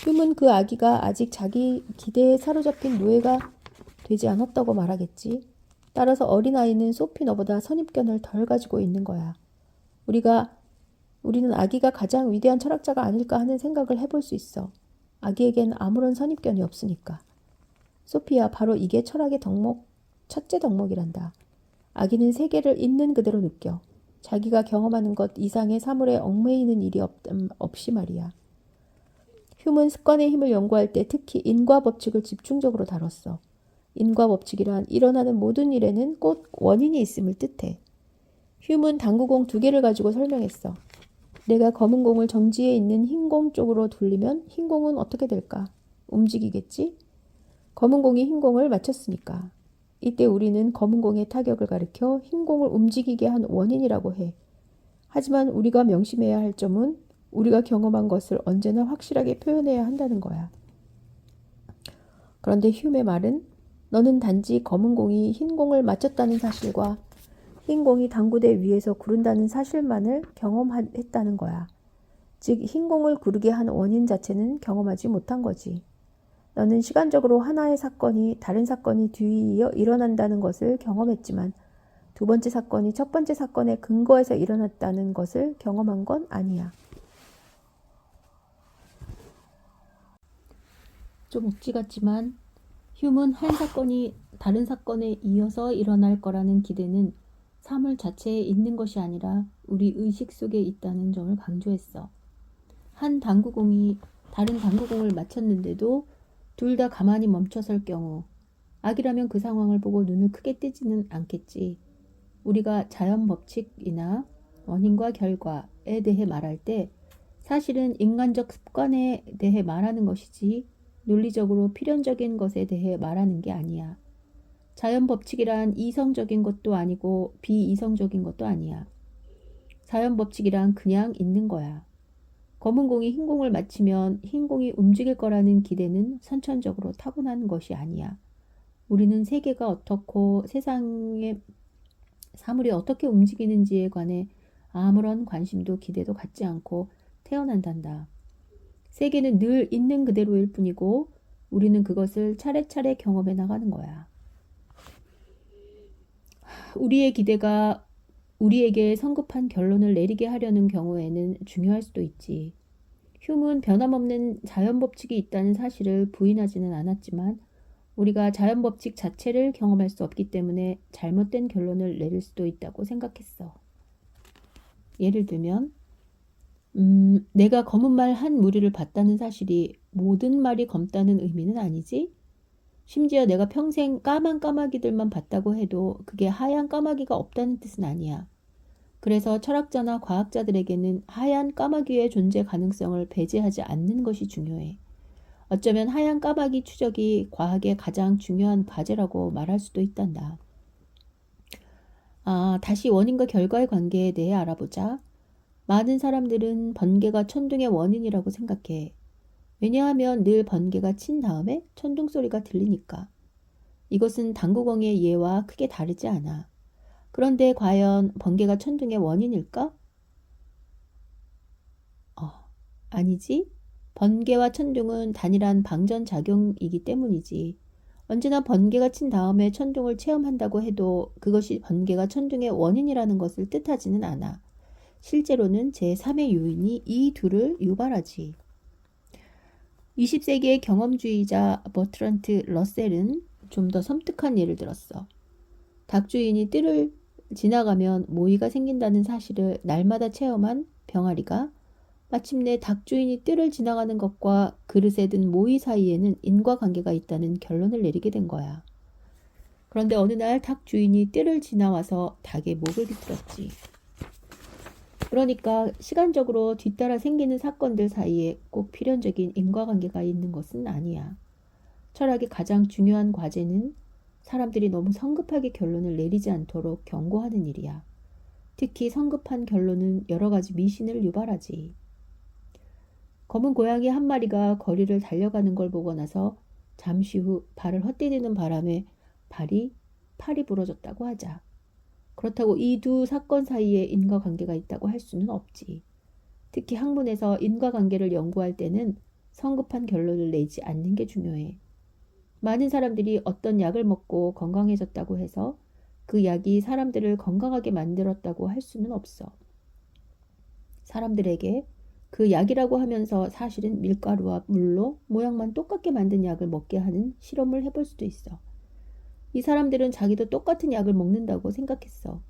휴는 그 아기가 아직 자기 기대에 사로잡힌 노예가 되지 않았다고 말하겠지. 따라서 어린아이는 소피 너보다 선입견을 덜 가지고 있는 거야. 우리는 아기가 가장 위대한 철학자가 아닐까 하는 생각을 해볼 수 있어. 아기에겐 아무런 선입견이 없으니까. 소피야, 바로 이게 철학의 첫째 덕목이란다. 아기는 세계를 있는 그대로 느껴. 자기가 경험하는 것 이상의 사물에 얽매이는 일이 없이 말이야. 휴는 습관의 힘을 연구할 때 특히 인과 법칙을 집중적으로 다뤘어. 인과 법칙이란 일어나는 모든 일에는 꼭 원인이 있음을 뜻해. 휴는 당구공 2개를 가지고 설명했어. 내가 검은 공을 정지에 있는 흰 공 쪽으로 돌리면 흰 공은 어떻게 될까? 움직이겠지? 검은 공이 흰 공을 맞췄으니까. 이때 우리는 검은 공의 타격을 가리켜 흰 공을 움직이게 한 원인이라고 해. 하지만 우리가 명심해야 할 점은 우리가 경험한 것을 언제나 확실하게 표현해야 한다는 거야. 그런데 휴의 말은 너는 단지 검은 공이 흰 공을 맞췄다는 사실과 흰 공이 당구대 위에서 구른다는 사실만을 경험했다는 거야. 즉, 흰 공을 구르게 한 원인 자체는 경험하지 못한 거지. 너는 시간적으로 하나의 사건이 다른 사건이 뒤이어 일어난다는 것을 경험했지만 두 번째 사건이 첫 번째 사건의 근거에서 일어났다는 것을 경험한 건 아니야. 좀 억지 같지만 휴는 한 사건이 다른 사건에 이어서 일어날 거라는 기대는 사물 자체에 있는 것이 아니라 우리 의식 속에 있다는 점을 강조했어. 한 당구공이 다른 당구공을 맞췄는데도 둘 다 가만히 멈춰설 경우 악이라면 그 상황을 보고 눈을 크게 뜨지는 않겠지. 우리가 자연 법칙이나 원인과 결과에 대해 말할 때 사실은 인간적 습관에 대해 말하는 것이지 논리적으로 필연적인 것에 대해 말하는 게 아니야. 자연 법칙이란 이성적인 것도 아니고 비이성적인 것도 아니야. 자연 법칙이란 그냥 있는 거야. 검은 공이 흰 공을 맞히면 흰 공이 움직일 거라는 기대는 선천적으로 타고난 것이 아니야. 우리는 세계가 어떻고 세상의 사물이 어떻게 움직이는지에 관해 아무런 관심도 기대도 갖지 않고 태어난단다. 세계는 늘 있는 그대로일 뿐이고 우리는 그것을 차례차례 경험해 나가는 거야. 우리의 기대가 우리에게 성급한 결론을 내리게 하려는 경우에는 중요할 수도 있지. 휴는 변함없는 자연 법칙이 있다는 사실을 부인하지는 않았지만 우리가 자연 법칙 자체를 경험할 수 없기 때문에 잘못된 결론을 내릴 수도 있다고 생각했어. 예를 들면 내가 검은 말 한 무리를 봤다는 사실이 모든 말이 검다는 의미는 아니지? 심지어 내가 평생 까만 까마귀들만 봤다고 해도 그게 하얀 까마귀가 없다는 뜻은 아니야. 그래서 철학자나 과학자들에게는 하얀 까마귀의 존재 가능성을 배제하지 않는 것이 중요해. 어쩌면 하얀 까마귀 추적이 과학의 가장 중요한 과제라고 말할 수도 있단다. 다시 원인과 결과의 관계에 대해 알아보자. 많은 사람들은 번개가 천둥의 원인이라고 생각해. 왜냐하면 늘 번개가 친 다음에 천둥 소리가 들리니까. 이것은 당구공의 예와 크게 다르지 않아. 그런데 과연 번개가 천둥의 원인일까? 어, 아니지. 번개와 천둥은 단일한 방전작용이기 때문이지. 언제나 번개가 친 다음에 천둥을 체험한다고 해도 그것이 번개가 천둥의 원인이라는 것을 뜻하지는 않아. 실제로는 제3의 요인이 이 둘을 유발하지. 20세기의 경험주의자 버트란트 러셀은 좀 더 섬뜩한 예를 들었어. 닭주인이 뜰을 지나가면 모이가 생긴다는 사실을 날마다 체험한 병아리가 마침내 닭주인이 뜰을 지나가는 것과 그릇에 든 모이 사이에는 인과관계가 있다는 결론을 내리게 된 거야. 그런데 어느 날 닭주인이 뜰을 지나와서 닭의 목을 비틀었지. 그러니까 시간적으로 뒤따라 생기는 사건들 사이에 꼭 필연적인 인과관계가 있는 것은 아니야. 철학의 가장 중요한 과제는 사람들이 너무 성급하게 결론을 내리지 않도록 경고하는 일이야. 특히 성급한 결론은 여러 가지 미신을 유발하지. 검은 고양이 한 마리가 거리를 달려가는 걸 보고 나서 잠시 후 발을 헛디디는 바람에 팔이 부러졌다고 하자. 그렇다고 이 두 사건 사이에 인과관계가 있다고 할 수는 없지. 특히 학문에서 인과관계를 연구할 때는 성급한 결론을 내지 않는 게 중요해. 많은 사람들이 어떤 약을 먹고 건강해졌다고 해서 그 약이 사람들을 건강하게 만들었다고 할 수는 없어. 사람들에게 그 약이라고 하면서 사실은 밀가루와 물로 모양만 똑같게 만든 약을 먹게 하는 실험을 해볼 수도 있어. 이 사람들은 자기도 똑같은 약을 먹는다고 생각했어.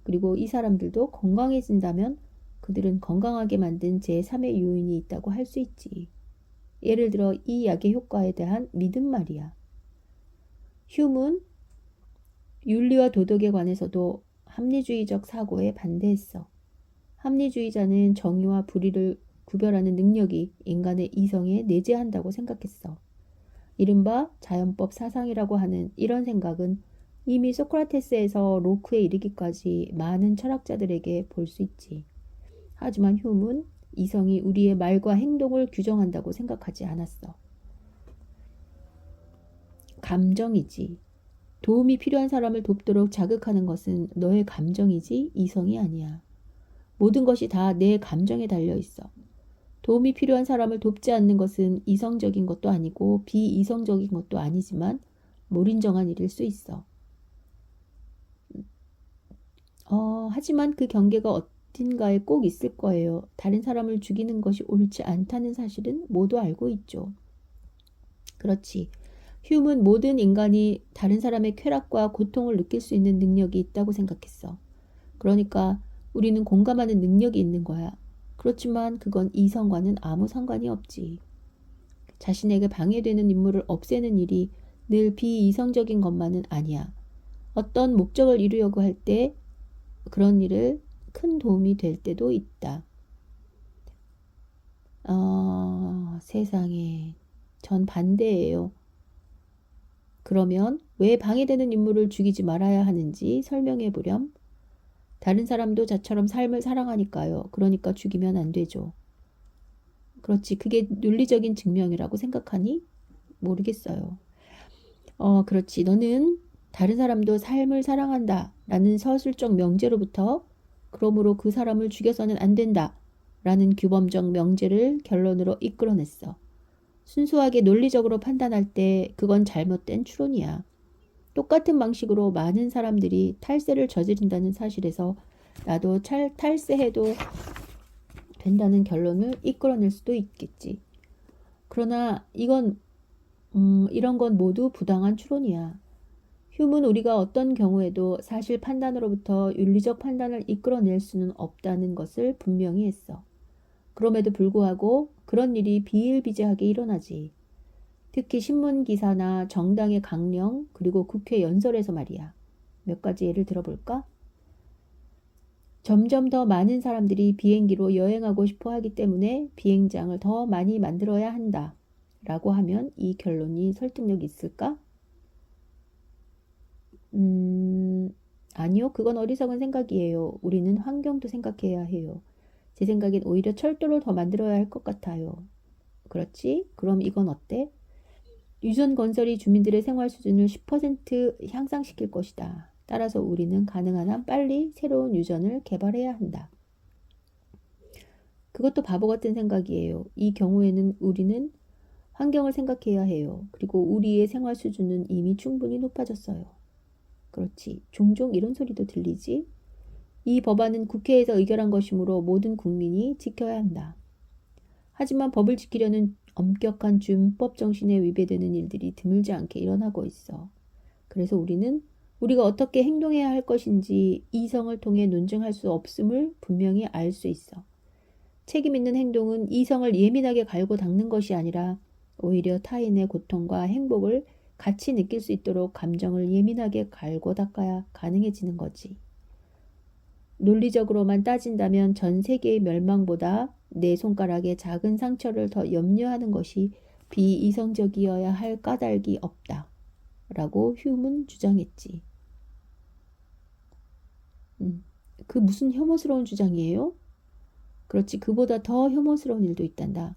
그리고 이 사람들도 건강해진다면 그들은 건강하게 만든 제3의 요인이 있다고 할 수 있지. 예를 들어 이 약의 효과에 대한 믿음 말이야. 휴문 윤리와 도덕에 관해서도 합리주의적 사고에 반대했어. 합리주의자는 정의와 불의를 구별하는 능력이 인간의 이성에 내재한다고 생각했어. 이른바 자연법 사상이라고 하는 이런 생각은 이미 소크라테스에서 로크에 이르기까지 많은 철학자들에게 볼 수 있지. 하지만 휴문 이성이 우리의 말과 행동을 규정한다고 생각하지 않았어. 감정이지. 도움이 필요한 사람을 돕도록 자극하는 것은 너의 감정이지 이성이 아니야. 모든 것이 다 내 감정에 달려 있어. 도움이 필요한 사람을 돕지 않는 것은 이성적인 것도 아니고 비이성적인 것도 아니지만 몰인정한 일일 수 있어. 하지만 그 경계가 어딘가에 꼭 있을 거예요. 다른 사람을 죽이는 것이 옳지 않다는 사실은 모두 알고 있죠. 그렇지. 휴은 모든 인간이 다른 사람의 쾌락과 고통을 느낄 수 있는 능력이 있다고 생각했어. 그러니까 우리는 공감하는 능력이 있는 거야. 그렇지만 그건 이성과는 아무 상관이 없지. 자신에게 방해되는 인물을 없애는 일이 늘 비이성적인 것만은 아니야. 어떤 목적을 이루려고 할 때 그런 일을 큰 도움이 될 때도 있다. 세상에. 전 반대예요. 그러면 왜 방해되는 인물을 죽이지 말아야 하는지 설명해 보렴. 다른 사람도 자처럼 삶을 사랑하니까요. 그러니까 죽이면 안 되죠. 그렇지. 그게 논리적인 증명이라고 생각하니? 모르겠어요. 그렇지. 너는 다른 사람도 삶을 사랑한다 라는 서술적 명제로부터 그러므로 그 사람을 죽여서는 안 된다 라는 규범적 명제를 결론으로 이끌어냈어. 순수하게 논리적으로 판단할 때 그건 잘못된 추론이야. 똑같은 방식으로 많은 사람들이 탈세를 저지른다는 사실에서 나도 탈세해도 된다는 결론을 이끌어낼 수도 있겠지. 그러나 이런 건 모두 부당한 추론이야. 휴문 우리가 어떤 경우에도 사실 판단으로부터 윤리적 판단을 이끌어낼 수는 없다는 것을 분명히 했어. 그럼에도 불구하고 그런 일이 비일비재하게 일어나지. 특히 신문기사나 정당의 강령, 그리고 국회 연설에서 말이야. 몇 가지 예를 들어볼까? 점점 더 많은 사람들이 비행기로 여행하고 싶어 하기 때문에 비행장을 더 많이 만들어야 한다. 라고 하면 이 결론이 설득력이 있을까? 아니요. 그건 어리석은 생각이에요. 우리는 환경도 생각해야 해요. 제 생각엔 오히려 철도를 더 만들어야 할 것 같아요. 그렇지? 그럼 이건 어때? 유전 건설이 주민들의 생활 수준을 10% 향상시킬 것이다. 따라서 우리는 가능한 한 빨리 새로운 유전을 개발해야 한다. 그것도 바보 같은 생각이에요. 이 경우에는 우리는 환경을 생각해야 해요. 그리고 우리의 생활 수준은 이미 충분히 높아졌어요. 그렇지. 종종 이런 소리도 들리지? 이 법안은 국회에서 의결한 것이므로 모든 국민이 지켜야 한다. 하지만 법을 지키려는 엄격한 준법 정신에 위배되는 일들이 드물지 않게 일어나고 있어. 그래서 우리가 어떻게 행동해야 할 것인지 이성을 통해 논증할 수 없음을 분명히 알 수 있어. 책임 있는 행동은 이성을 예민하게 갈고 닦는 것이 아니라 오히려 타인의 고통과 행복을 같이 느낄 수 있도록 감정을 예민하게 갈고 닦아야 가능해지는 거지. 논리적으로만 따진다면 전 세계의 멸망보다 내 손가락의 작은 상처를 더 염려하는 것이 비이성적이어야 할 까닭이 없다. 라고 휴문 주장했지. 그 무슨 혐오스러운 주장이에요? 그렇지, 그보다 더 혐오스러운 일도 있단다.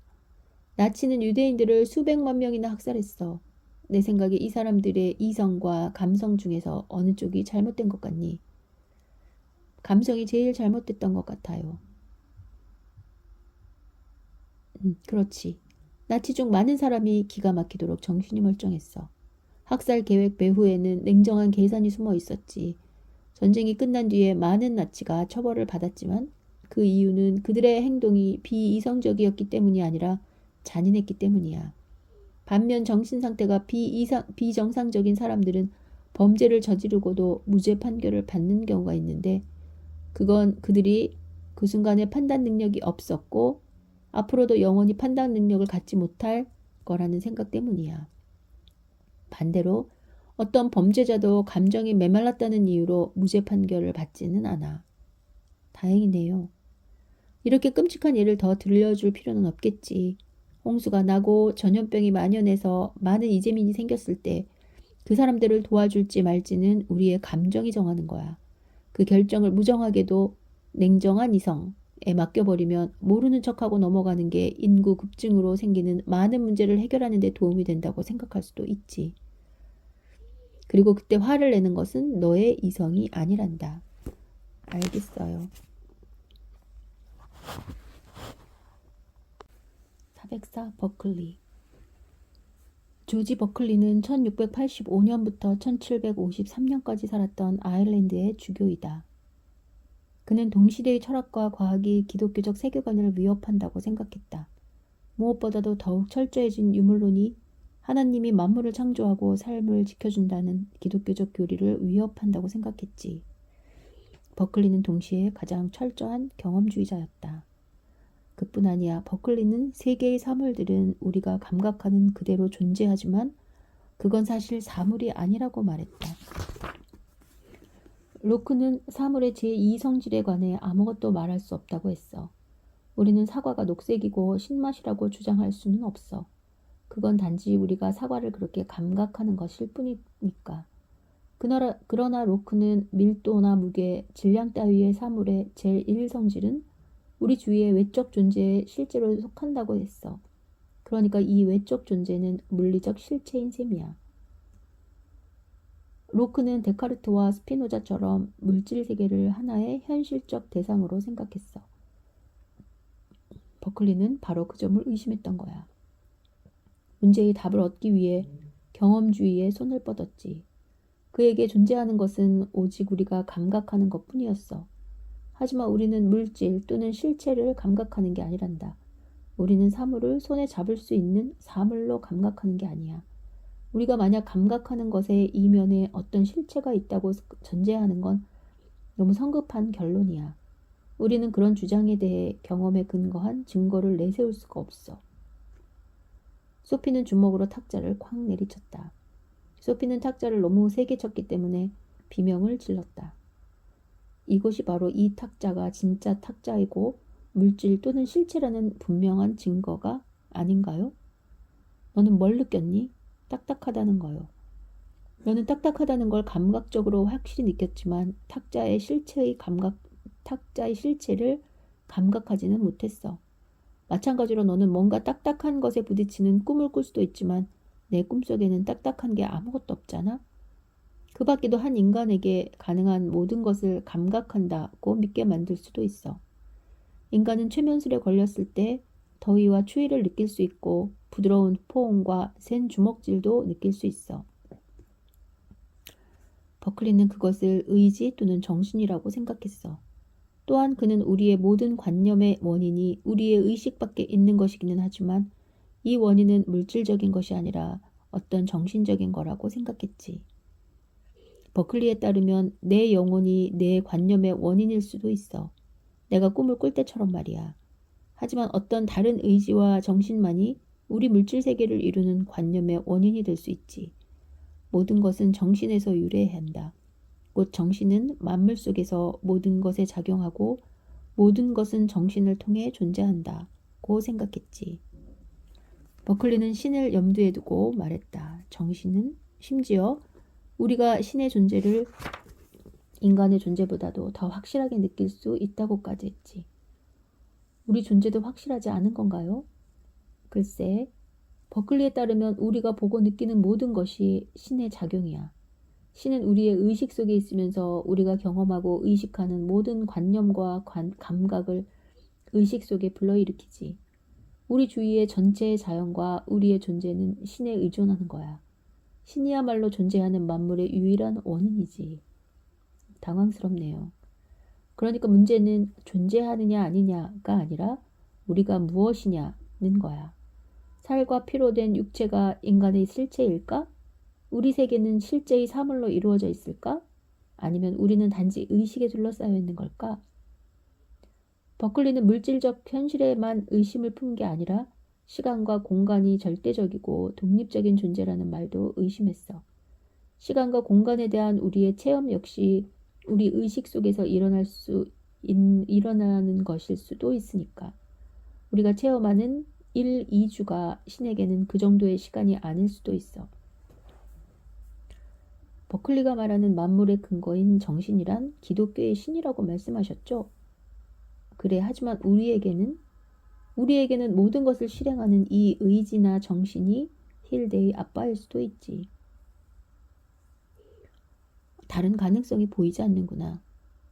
나치는 유대인들을 수백만 명이나 학살했어. 내 생각에 이 사람들의 이성과 감성 중에서 어느 쪽이 잘못된 것 같니? 감성이 제일 잘못됐던 것 같아요. 그렇지. 나치 중 많은 사람이 기가 막히도록 정신이 멀쩡했어. 학살 계획 배후에는 냉정한 계산이 숨어 있었지. 전쟁이 끝난 뒤에 많은 나치가 처벌을 받았지만 그 이유는 그들의 행동이 비이성적이었기 때문이 아니라 잔인했기 때문이야. 반면 정신 상태가 비정상적인 사람들은 범죄를 저지르고도 무죄 판결을 받는 경우가 있는데 그건 그들이 그 순간에 판단 능력이 없었고 앞으로도 영원히 판단 능력을 갖지 못할 거라는 생각 때문이야. 반대로 어떤 범죄자도 감정이 메말랐다는 이유로 무죄 판결을 받지는 않아. 다행이네요. 이렇게 끔찍한 예를 더 들려줄 필요는 없겠지. 홍수가 나고 전염병이 만연해서 많은 이재민이 생겼을 때 그 사람들을 도와줄지 말지는 우리의 감정이 정하는 거야. 그 결정을 무정하게도 냉정한 이성에 맡겨버리면 모르는 척하고 넘어가는 게 인구 급증으로 생기는 많은 문제를 해결하는 데 도움이 된다고 생각할 수도 있지. 그리고 그때 화를 내는 것은 너의 이성이 아니란다. 알겠어요. 404 버클리. 조지 버클리는 1685년부터 1753년까지 살았던 아일랜드의 주교이다. 그는 동시대의 철학과 과학이 기독교적 세계관을 위협한다고 생각했다. 무엇보다도 더욱 철저해진 유물론이 하나님이 만물을 창조하고 삶을 지켜준다는 기독교적 교리를 위협한다고 생각했지. 버클리는 동시에 가장 철저한 경험주의자였다. 그뿐 아니야. 버클리는 세계의 사물들은 우리가 감각하는 그대로 존재하지만 그건 사실 사물이 아니라고 말했다. 로크는 사물의 제2성질에 관해 아무것도 말할 수 없다고 했어. 우리는 사과가 녹색이고 신맛이라고 주장할 수는 없어. 그건 단지 우리가 사과를 그렇게 감각하는 것일 뿐이니까. 그러나 로크는 밀도나 무게, 질량 따위의 사물의 제1성질은 우리 주위의 외적 존재에 실제로 속한다고 했어. 그러니까 이 외적 존재는 물리적 실체인 셈이야. 로크는 데카르트와 스피노자처럼 물질 세계를 하나의 현실적 대상으로 생각했어. 버클리는 바로 그 점을 의심했던 거야. 문제의 답을 얻기 위해 경험주의에 손을 뻗었지. 그에게 존재하는 것은 오직 우리가 감각하는 것뿐이었어. 하지만 우리는 물질 또는 실체를 감각하는 게 아니란다. 우리는 사물을 손에 잡을 수 있는 사물로 감각하는 게 아니야. 우리가 만약 감각하는 것의 이면에 어떤 실체가 있다고 전제하는 건 너무 성급한 결론이야. 우리는 그런 주장에 대해 경험에 근거한 증거를 내세울 수가 없어. 소피는 주먹으로 탁자를 쾅 내리쳤다. 소피는 탁자를 너무 세게 쳤기 때문에 비명을 질렀다. 이것이 바로 이 탁자가 진짜 탁자이고 물질 또는 실체라는 분명한 증거가 아닌가요? 너는 뭘 느꼈니? 딱딱하다는 거요. 너는 딱딱하다는 걸 감각적으로 확실히 느꼈지만 탁자의 실체를 감각하지는 못했어. 마찬가지로 너는 뭔가 딱딱한 것에 부딪히는 꿈을 꿀 수도 있지만 내 꿈속에는 딱딱한 게 아무것도 없잖아. 그 밖에도 한 인간에게 가능한 모든 것을 감각한다고 믿게 만들 수도 있어. 인간은 최면술에 걸렸을 때 더위와 추위를 느낄 수 있고 부드러운 포옹과 센 주먹질도 느낄 수 있어. 버클리는 그것을 의지 또는 정신이라고 생각했어. 또한 그는 우리의 모든 관념의 원인이 우리의 의식 밖에 있는 것이기는 하지만 이 원인은 물질적인 것이 아니라 어떤 정신적인 거라고 생각했지. 버클리에 따르면 내 영혼이 내 관념의 원인일 수도 있어. 내가 꿈을 꿀 때처럼 말이야. 하지만 어떤 다른 의지와 정신만이 우리 물질 세계를 이루는 관념의 원인이 될 수 있지. 모든 것은 정신에서 유래한다. 곧 정신은 만물 속에서 모든 것에 작용하고 모든 것은 정신을 통해 존재한다고 생각했지. 버클리는 신을 염두에 두고 말했다. 정신은 심지어 우리가 신의 존재를 인간의 존재보다도 더 확실하게 느낄 수 있다고까지 했지. 우리 존재도 확실하지 않은 건가요? 글쎄, 버클리에 따르면 우리가 보고 느끼는 모든 것이 신의 작용이야. 신은 우리의 의식 속에 있으면서 우리가 경험하고 의식하는 모든 관념과 감각을 의식 속에 불러일으키지. 우리 주위의 전체의 자연과 우리의 존재는 신에 의존하는 거야. 신이야말로 존재하는 만물의 유일한 원인이지. 당황스럽네요. 그러니까 문제는 존재하느냐 아니냐가 아니라 우리가 무엇이냐는 거야. 살과 피로 된 육체가 인간의 실체일까? 우리 세계는 실제의 사물로 이루어져 있을까? 아니면 우리는 단지 의식에 둘러싸여 있는 걸까? 버클리는 물질적 현실에만 의심을 푼 게 아니라 시간과 공간이 절대적이고 독립적인 존재라는 말도 의심했어. 시간과 공간에 대한 우리의 체험 역시 우리 의식 속에서 일어나는 것일 수도 있으니까. 우리가 체험하는 1, 2주가 신에게는 그 정도의 시간이 아닐 수도 있어. 버클리가 말하는 만물의 근거인 정신이란 기독교의 신이라고 말씀하셨죠? 그래, 하지만 우리에게는 모든 것을 실행하는 이 의지나 정신이 힐데의 아빠일 수도 있지. 다른 가능성이 보이지 않는구나.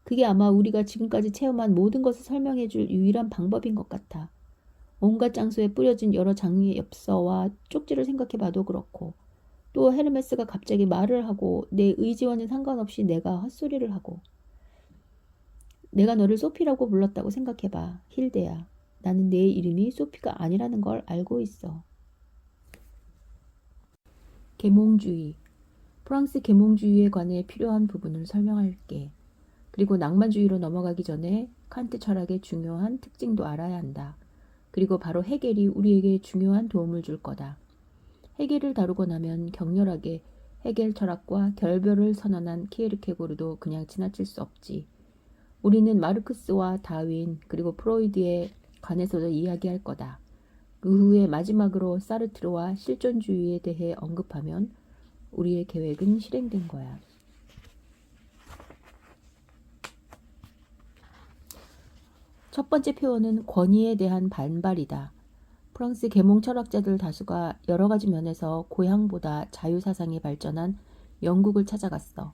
그게 아마 우리가 지금까지 체험한 모든 것을 설명해 줄 유일한 방법인 것 같아. 온갖 장소에 뿌려진 여러 장의 엽서와 쪽지를 생각해 봐도 그렇고, 또 헤르메스가 갑자기 말을 하고 내 의지와는 상관없이 내가 헛소리를 하고, 내가 너를 소피라고 불렀다고 생각해 봐. 힐데야. 나는 내 이름이 소피가 아니라는 걸 알고 있어. 계몽주의. 프랑스 계몽주의에 관해 필요한 부분을 설명할게. 그리고 낭만주의로 넘어가기 전에 칸트 철학의 중요한 특징도 알아야 한다. 그리고 바로 헤겔이 우리에게 중요한 도움을 줄 거다. 헤겔을 다루고 나면 격렬하게 헤겔 철학과 결별을 선언한 키에르케고르도 그냥 지나칠 수 없지. 우리는 마르크스와 다윈 그리고 프로이드에 관해서도 이야기할 거다. 그 후에 마지막으로 사르트르와 실존주의에 대해 언급하면 우리의 계획은 실행된 거야. 첫 번째 표현은 권위에 대한 반발이다. 프랑스 계몽 철학자들 다수가 여러 가지 면에서 고향보다 자유사상이 발전한 영국을 찾아갔어.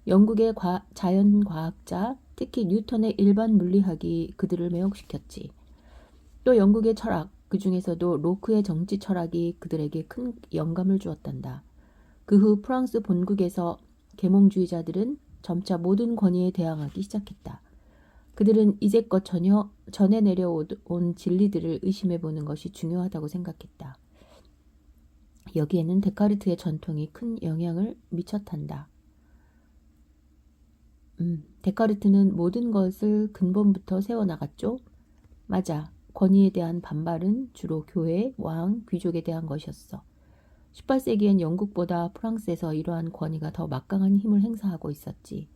영국의 자연과학자, 특히 뉴턴의 일반 물리학이 그들을 매혹시켰지. 또 영국의 철학, 그 중에서도 로크의 정치 철학이 그들에게 큰 영감을 주었단다. 그 후 프랑스 본국에서 계몽주의자들은 점차 모든 권위에 대항하기 시작했다. 그들은 이제껏 전해 내려온 진리들을 의심해보는 것이 중요하다고 생각했다. 여기에는 데카르트의 전통이 큰 영향을 미쳤단다. 데카르트는 모든 것을 근본부터 세워나갔죠? 맞아. 권위에 대한 반발은 주로 교회, 왕, 귀족에 대한 것이었어. 18세기엔 영국보다 프랑스에서 이러한 권위가 더 막강한 힘을 행사하고 있었지.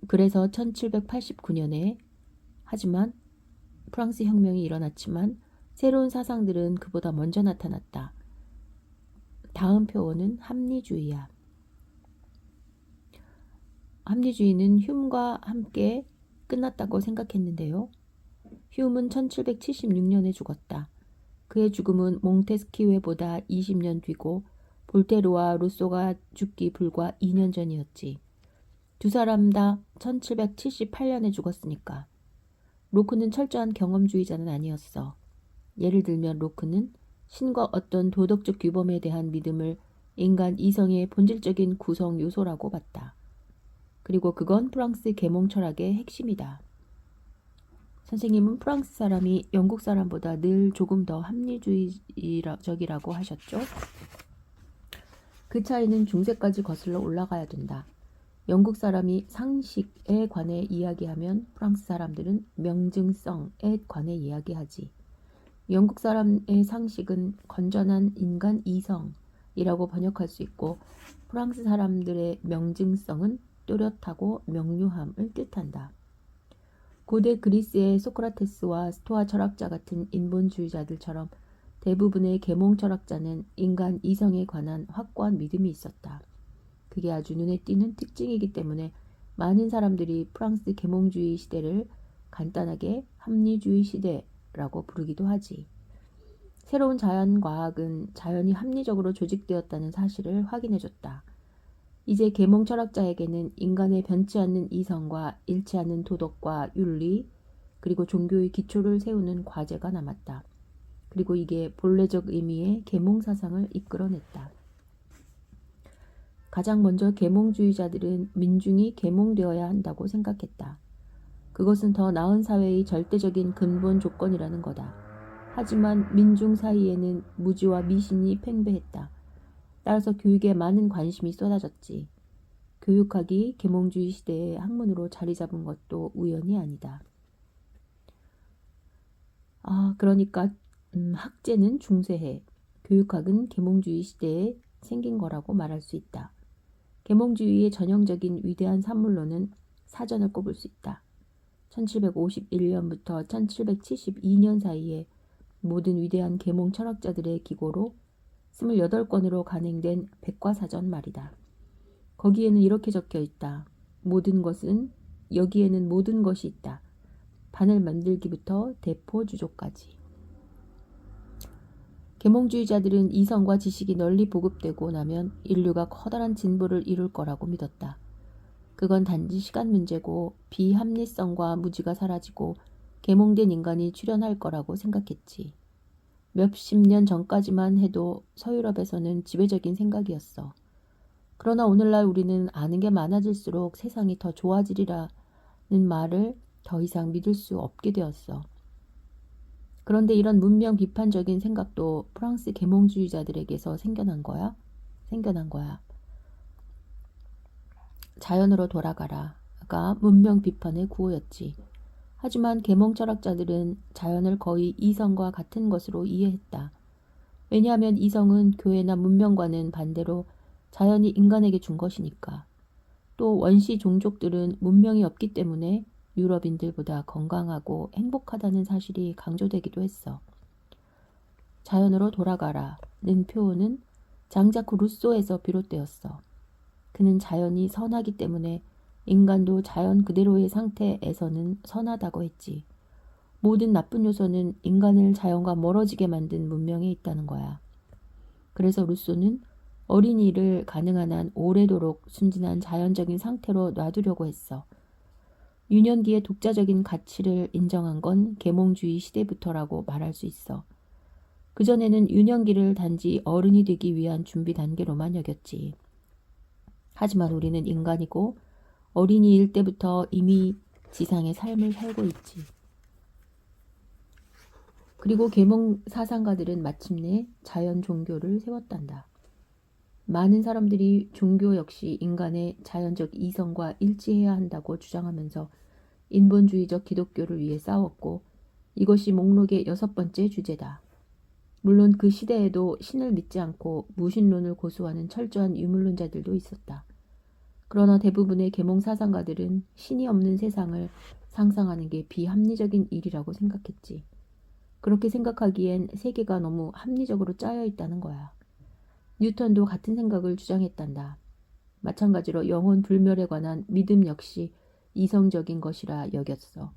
그래서 1789년에 하지만 프랑스 혁명이 일어났지만 새로운 사상들은 그보다 먼저 나타났다. 다음 표어는 합리주의야. 합리주의는 흉과 함께 끝났다고 생각했는데요. 흉은 1776년에 죽었다. 그의 죽음은 몽테스키웨보다 20년 뒤고 볼테르와 루소가 죽기 불과 2년 전이었지. 두 사람 다 1778년에 죽었으니까. 로크는 철저한 경험주의자는 아니었어. 예를 들면 로크는 신과 어떤 도덕적 규범에 대한 믿음을 인간 이성의 본질적인 구성 요소라고 봤다. 그리고 그건 프랑스 계몽 철학의 핵심이다. 선생님은 프랑스 사람이 영국 사람보다 늘 조금 더 합리주의적이라고 하셨죠? 그 차이는 중세까지 거슬러 올라가야 된다. 영국 사람이 상식에 관해 이야기하면 프랑스 사람들은 명증성에 관해 이야기하지. 영국 사람의 상식은 건전한 인간 이성이라고 번역할 수 있고 프랑스 사람들의 명증성은 또렷하고 명료함을 뜻한다. 고대 그리스의 소크라테스와 스토아 철학자 같은 인본주의자들처럼 대부분의 계몽 철학자는 인간 이성에 관한 확고한 믿음이 있었다. 그게 아주 눈에 띄는 특징이기 때문에 많은 사람들이 프랑스 계몽주의 시대를 간단하게 합리주의 시대라고 부르기도 하지. 새로운 자연과학은 자연이 합리적으로 조직되었다는 사실을 확인해줬다. 이제 계몽 철학자에게는 인간의 변치 않는 이성과 잃지 않는 도덕과 윤리, 그리고 종교의 기초를 세우는 과제가 남았다. 그리고 이게 본래적 의미의 계몽 사상을 이끌어냈다. 가장 먼저 계몽주의자들은 민중이 계몽되어야 한다고 생각했다. 그것은 더 나은 사회의 절대적인 근본 조건이라는 거다. 하지만 민중 사이에는 무지와 미신이 팽배했다. 따라서 교육에 많은 관심이 쏟아졌지. 교육학이 계몽주의 시대의 학문으로 자리 잡은 것도 우연이 아니다. 그러니까 학제는 중세해. 교육학은 계몽주의 시대에 생긴 거라고 말할 수 있다. 계몽주의의 전형적인 위대한 산물로는 사전을 꼽을 수 있다. 1751년부터 1772년 사이에 모든 위대한 계몽 철학자들의 기고로 28권으로 간행된 백과사전 말이다. 거기에는 이렇게 적혀 있다. 여기에는 모든 것이 있다. 바늘 만들기부터 대포주조까지. 계몽주의자들은 이성과 지식이 널리 보급되고 나면 인류가 커다란 진보를 이룰 거라고 믿었다. 그건 단지 시간 문제고 비합리성과 무지가 사라지고 계몽된 인간이 출현할 거라고 생각했지. 몇십 년 전까지만 해도 서유럽에서는 지배적인 생각이었어. 그러나 오늘날 우리는 아는 게 많아질수록 세상이 더 좋아지리라는 말을 더 이상 믿을 수 없게 되었어. 그런데 이런 문명 비판적인 생각도 프랑스 계몽주의자들에게서 생겨난 거야. 자연으로 돌아가라가 문명 비판의 구호였지. 하지만 계몽 철학자들은 자연을 거의 이성과 같은 것으로 이해했다. 왜냐하면 이성은 교회나 문명과는 반대로 자연이 인간에게 준 것이니까. 또 원시 종족들은 문명이 없기 때문에 유럽인들보다 건강하고 행복하다는 사실이 강조되기도 했어. 자연으로 돌아가라는 표현은 장자크 루소에서 비롯되었어. 그는 자연이 선하기 때문에 인간도 자연 그대로의 상태에서는 선하다고 했지. 모든 나쁜 요소는 인간을 자연과 멀어지게 만든 문명에 있다는 거야. 그래서 루소는 어린이를 가능한 한 오래도록 순진한 자연적인 상태로 놔두려고 했어. 유년기의 독자적인 가치를 인정한 건 계몽주의 시대부터라고 말할 수 있어. 그전에는 유년기를 단지 어른이 되기 위한 준비 단계로만 여겼지. 하지만 우리는 인간이고 어린이일 때부터 이미 지상의 삶을 살고 있지. 그리고 계몽 사상가들은 마침내 자연 종교를 세웠단다. 많은 사람들이 종교 역시 인간의 자연적 이성과 일치해야 한다고 주장하면서 인본주의적 기독교를 위해 싸웠고 이것이 목록의 6번째 주제다. 물론 그 시대에도 신을 믿지 않고 무신론을 고수하는 철저한 유물론자들도 있었다. 그러나 대부분의 계몽 사상가들은 신이 없는 세상을 상상하는 게 비합리적인 일이라고 생각했지. 그렇게 생각하기엔 세계가 너무 합리적으로 짜여 있다는 거야. 뉴턴도 같은 생각을 주장했단다. 마찬가지로 영혼 불멸에 관한 믿음 역시 이성적인 것이라 여겼어.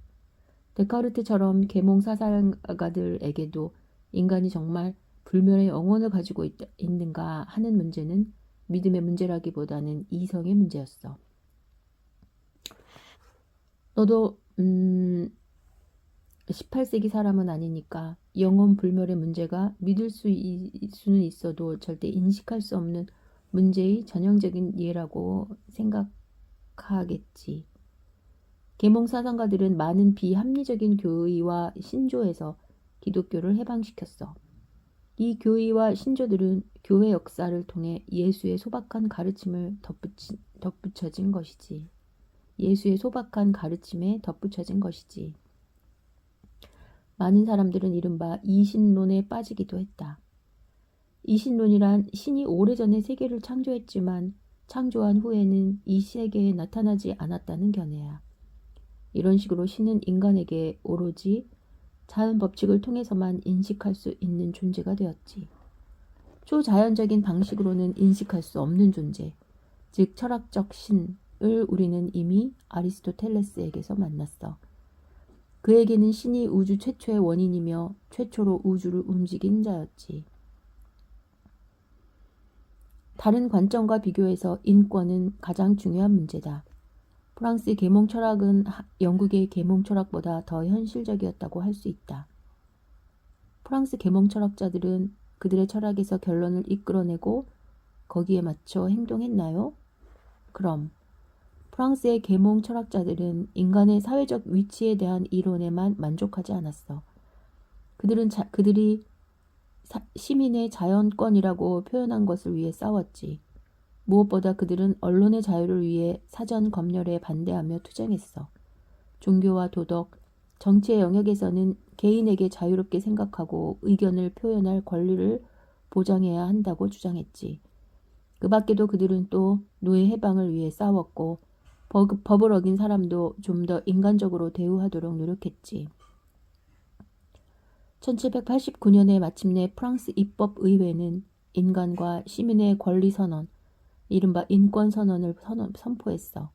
데카르트처럼 계몽 사상가들에게도 인간이 정말 불멸의 영혼을 가지고 있는가 하는 문제는 믿음의 문제라기보다는 이성의 문제였어. 너도 18세기 사람은 아니니까 영혼 불멸의 문제가 믿을 수는 있어도 절대 인식할 수 없는 문제의 전형적인 예라고 생각하겠지. 계몽 사상가들은 많은 비합리적인 교의와 신조에서 기독교를 해방시켰어. 이 교의와 신조들은 교회 역사를 통해 예수의 소박한 가르침을 덧붙여진 것이지. 예수의 소박한 가르침에 덧붙여진 것이지. 많은 사람들은 이른바 이신론에 빠지기도 했다. 이신론이란 신이 오래전에 세계를 창조했지만 창조한 후에는 이 세계에 나타나지 않았다는 견해야. 이런 식으로 신은 인간에게 오로지 자연 법칙을 통해서만 인식할 수 있는 존재가 되었지. 초자연적인 방식으로는 인식할 수 없는 존재, 즉 철학적 신을 우리는 이미 아리스토텔레스에게서 만났어. 그에게는 신이 우주 최초의 원인이며 최초로 우주를 움직인 자였지. 다른 관점과 비교해서 인권은 가장 중요한 문제다. 프랑스의 계몽 철학은 영국의 계몽 철학보다 더 현실적이었다고 할 수 있다. 프랑스 계몽 철학자들은 그들의 철학에서 결론을 이끌어내고 거기에 맞춰 행동했나요? 그럼 프랑스의 계몽 철학자들은 인간의 사회적 위치에 대한 이론에만 만족하지 않았어. 그들이 시민의 자연권이라고 표현한 것을 위해 싸웠지. 무엇보다 그들은 언론의 자유를 위해 사전 검열에 반대하며 투쟁했어. 종교와 도덕, 정치의 영역에서는 개인에게 자유롭게 생각하고 의견을 표현할 권리를 보장해야 한다고 주장했지. 그 밖에도 그들은 또 노예 해방을 위해 싸웠고 법을 어긴 사람도 좀 더 인간적으로 대우하도록 노력했지. 1789년에 마침내 프랑스 입법의회는 인간과 시민의 권리 선언, 이른바 인권선언을 선포했어.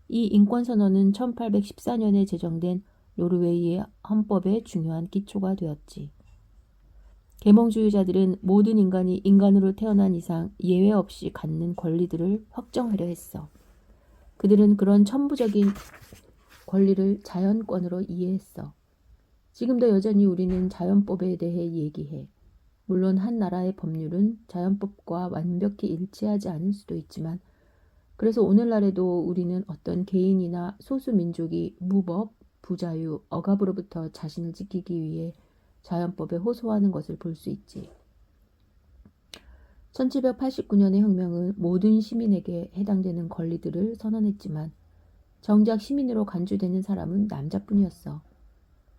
이 인권선언은 1814년에 제정된 노르웨이의 헌법의 중요한 기초가 되었지. 계몽주의자들은 모든 인간이 인간으로 태어난 이상 예외 없이 갖는 권리들을 확정하려 했어. 그들은 그런 천부적인 권리를 자연권으로 이해했어. 지금도 여전히 우리는 자연법에 대해 얘기해. 물론 한 나라의 법률은 자연법과 완벽히 일치하지 않을 수도 있지만 그래서 오늘날에도 우리는 어떤 개인이나 소수 민족이 무법, 부자유, 억압으로부터 자신을 지키기 위해 자연법에 호소하는 것을 볼 수 있지. 1789년의 혁명은 모든 시민에게 해당되는 권리들을 선언했지만 정작 시민으로 간주되는 사람은 남자뿐이었어.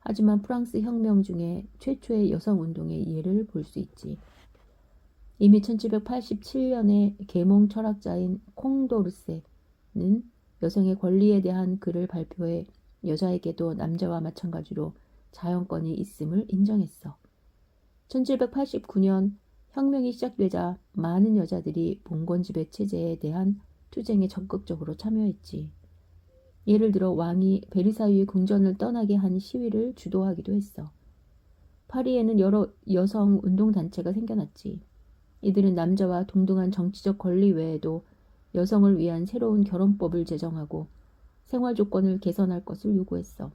하지만 프랑스 혁명 중에 최초의 여성운동의 예를 볼 수 있지. 이미 1787년에 계몽 철학자인 콩도르세는 여성의 권리에 대한 글을 발표해 여자에게도 남자와 마찬가지로 자연권이 있음을 인정했어. 1789년 혁명이 시작되자 많은 여자들이 봉건지배 체제에 대한 투쟁에 적극적으로 참여했지. 예를 들어 왕이 베르사유의 궁전을 떠나게 한 시위를 주도하기도 했어. 파리에는 여러 여성 운동단체가 생겨났지. 이들은 남자와 동등한 정치적 권리 외에도 여성을 위한 새로운 결혼법을 제정하고 생활 조건을 개선할 것을 요구했어.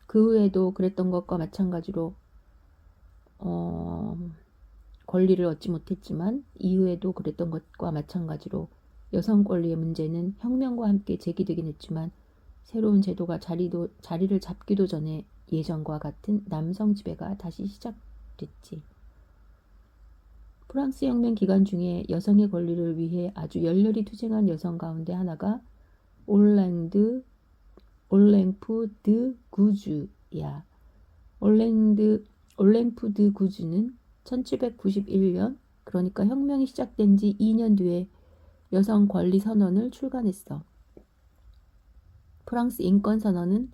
그 후에도 그랬던 것과 마찬가지로 권리를 얻지 못했지만 이후에도 그랬던 것과 마찬가지로 여성 권리의 문제는 혁명과 함께 제기되긴 했지만 새로운 제도가 자리를 잡기도 전에 예전과 같은 남성 지배가 다시 시작됐지. 프랑스 혁명 기간 중에 여성의 권리를 위해 아주 열렬히 투쟁한 여성 가운데 하나가 올랭프 드 구주야. 올랭프 드 구주는 1791년, 그러니까 혁명이 시작된 지 2년 뒤에 여성 권리 선언을 출간했어. 프랑스 인권 선언은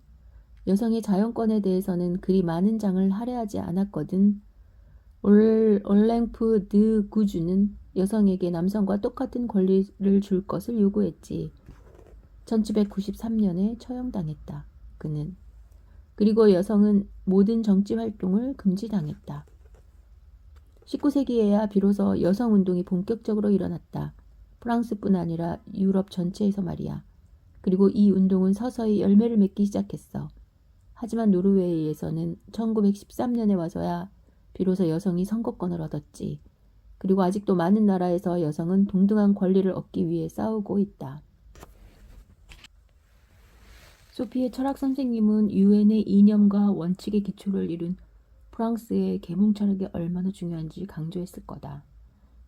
여성의 자연권에 대해서는 그리 많은 장을 할애하지 않았거든. 올랭프 드 구주는 여성에게 남성과 똑같은 권리를 줄 것을 요구했지. 1793년에 처형당했다. 그는. 그리고 여성은 모든 정치 활동을 금지당했다. 19세기에야 비로소 여성운동이 본격적으로 일어났다. 프랑스뿐 아니라 유럽 전체에서 말이야. 그리고 이 운동은 서서히 열매를 맺기 시작했어. 하지만 노르웨이에서는 1913년에 와서야 비로소 여성이 선거권을 얻었지. 그리고 아직도 많은 나라에서 여성은 동등한 권리를 얻기 위해 싸우고 있다. 소피의 철학 선생님은 유엔의 이념과 원칙의 기초를 이룬 프랑스의 계몽 철학이 얼마나 중요한지 강조했을 거다.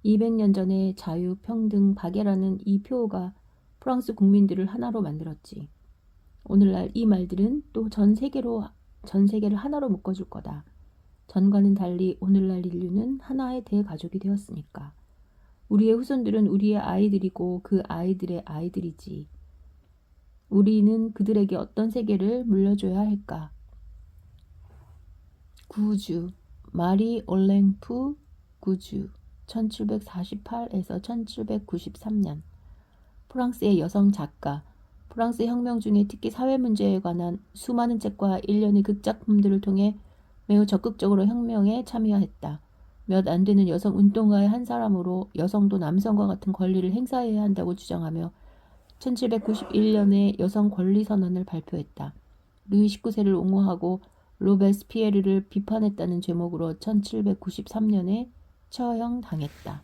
200년 전에 자유, 평등, 박애라는 이 표어가 프랑스 국민들을 하나로 만들었지. 오늘날 이 말들은 또 전 세계를 하나로 묶어줄 거다. 전과는 달리 오늘날 인류는 하나의 대가족이 되었으니까. 우리의 후손들은 우리의 아이들이고 그 아이들의 아이들이지. 우리는 그들에게 어떤 세계를 물려줘야 할까? 구주, 마리 올랭프 구주, 1748에서 1793년. 프랑스의 여성 작가, 프랑스 혁명 중에 특히 사회 문제에 관한 수많은 책과 일련의 극작품들을 통해 매우 적극적으로 혁명에 참여했다. 몇 안 되는 여성 운동가의 한 사람으로 여성도 남성과 같은 권리를 행사해야 한다고 주장하며 1791년에 여성 권리 선언을 발표했다. 루이 19세를 옹호하고 로베스피에르를 비판했다는 제목으로 1793년에 처형당했다.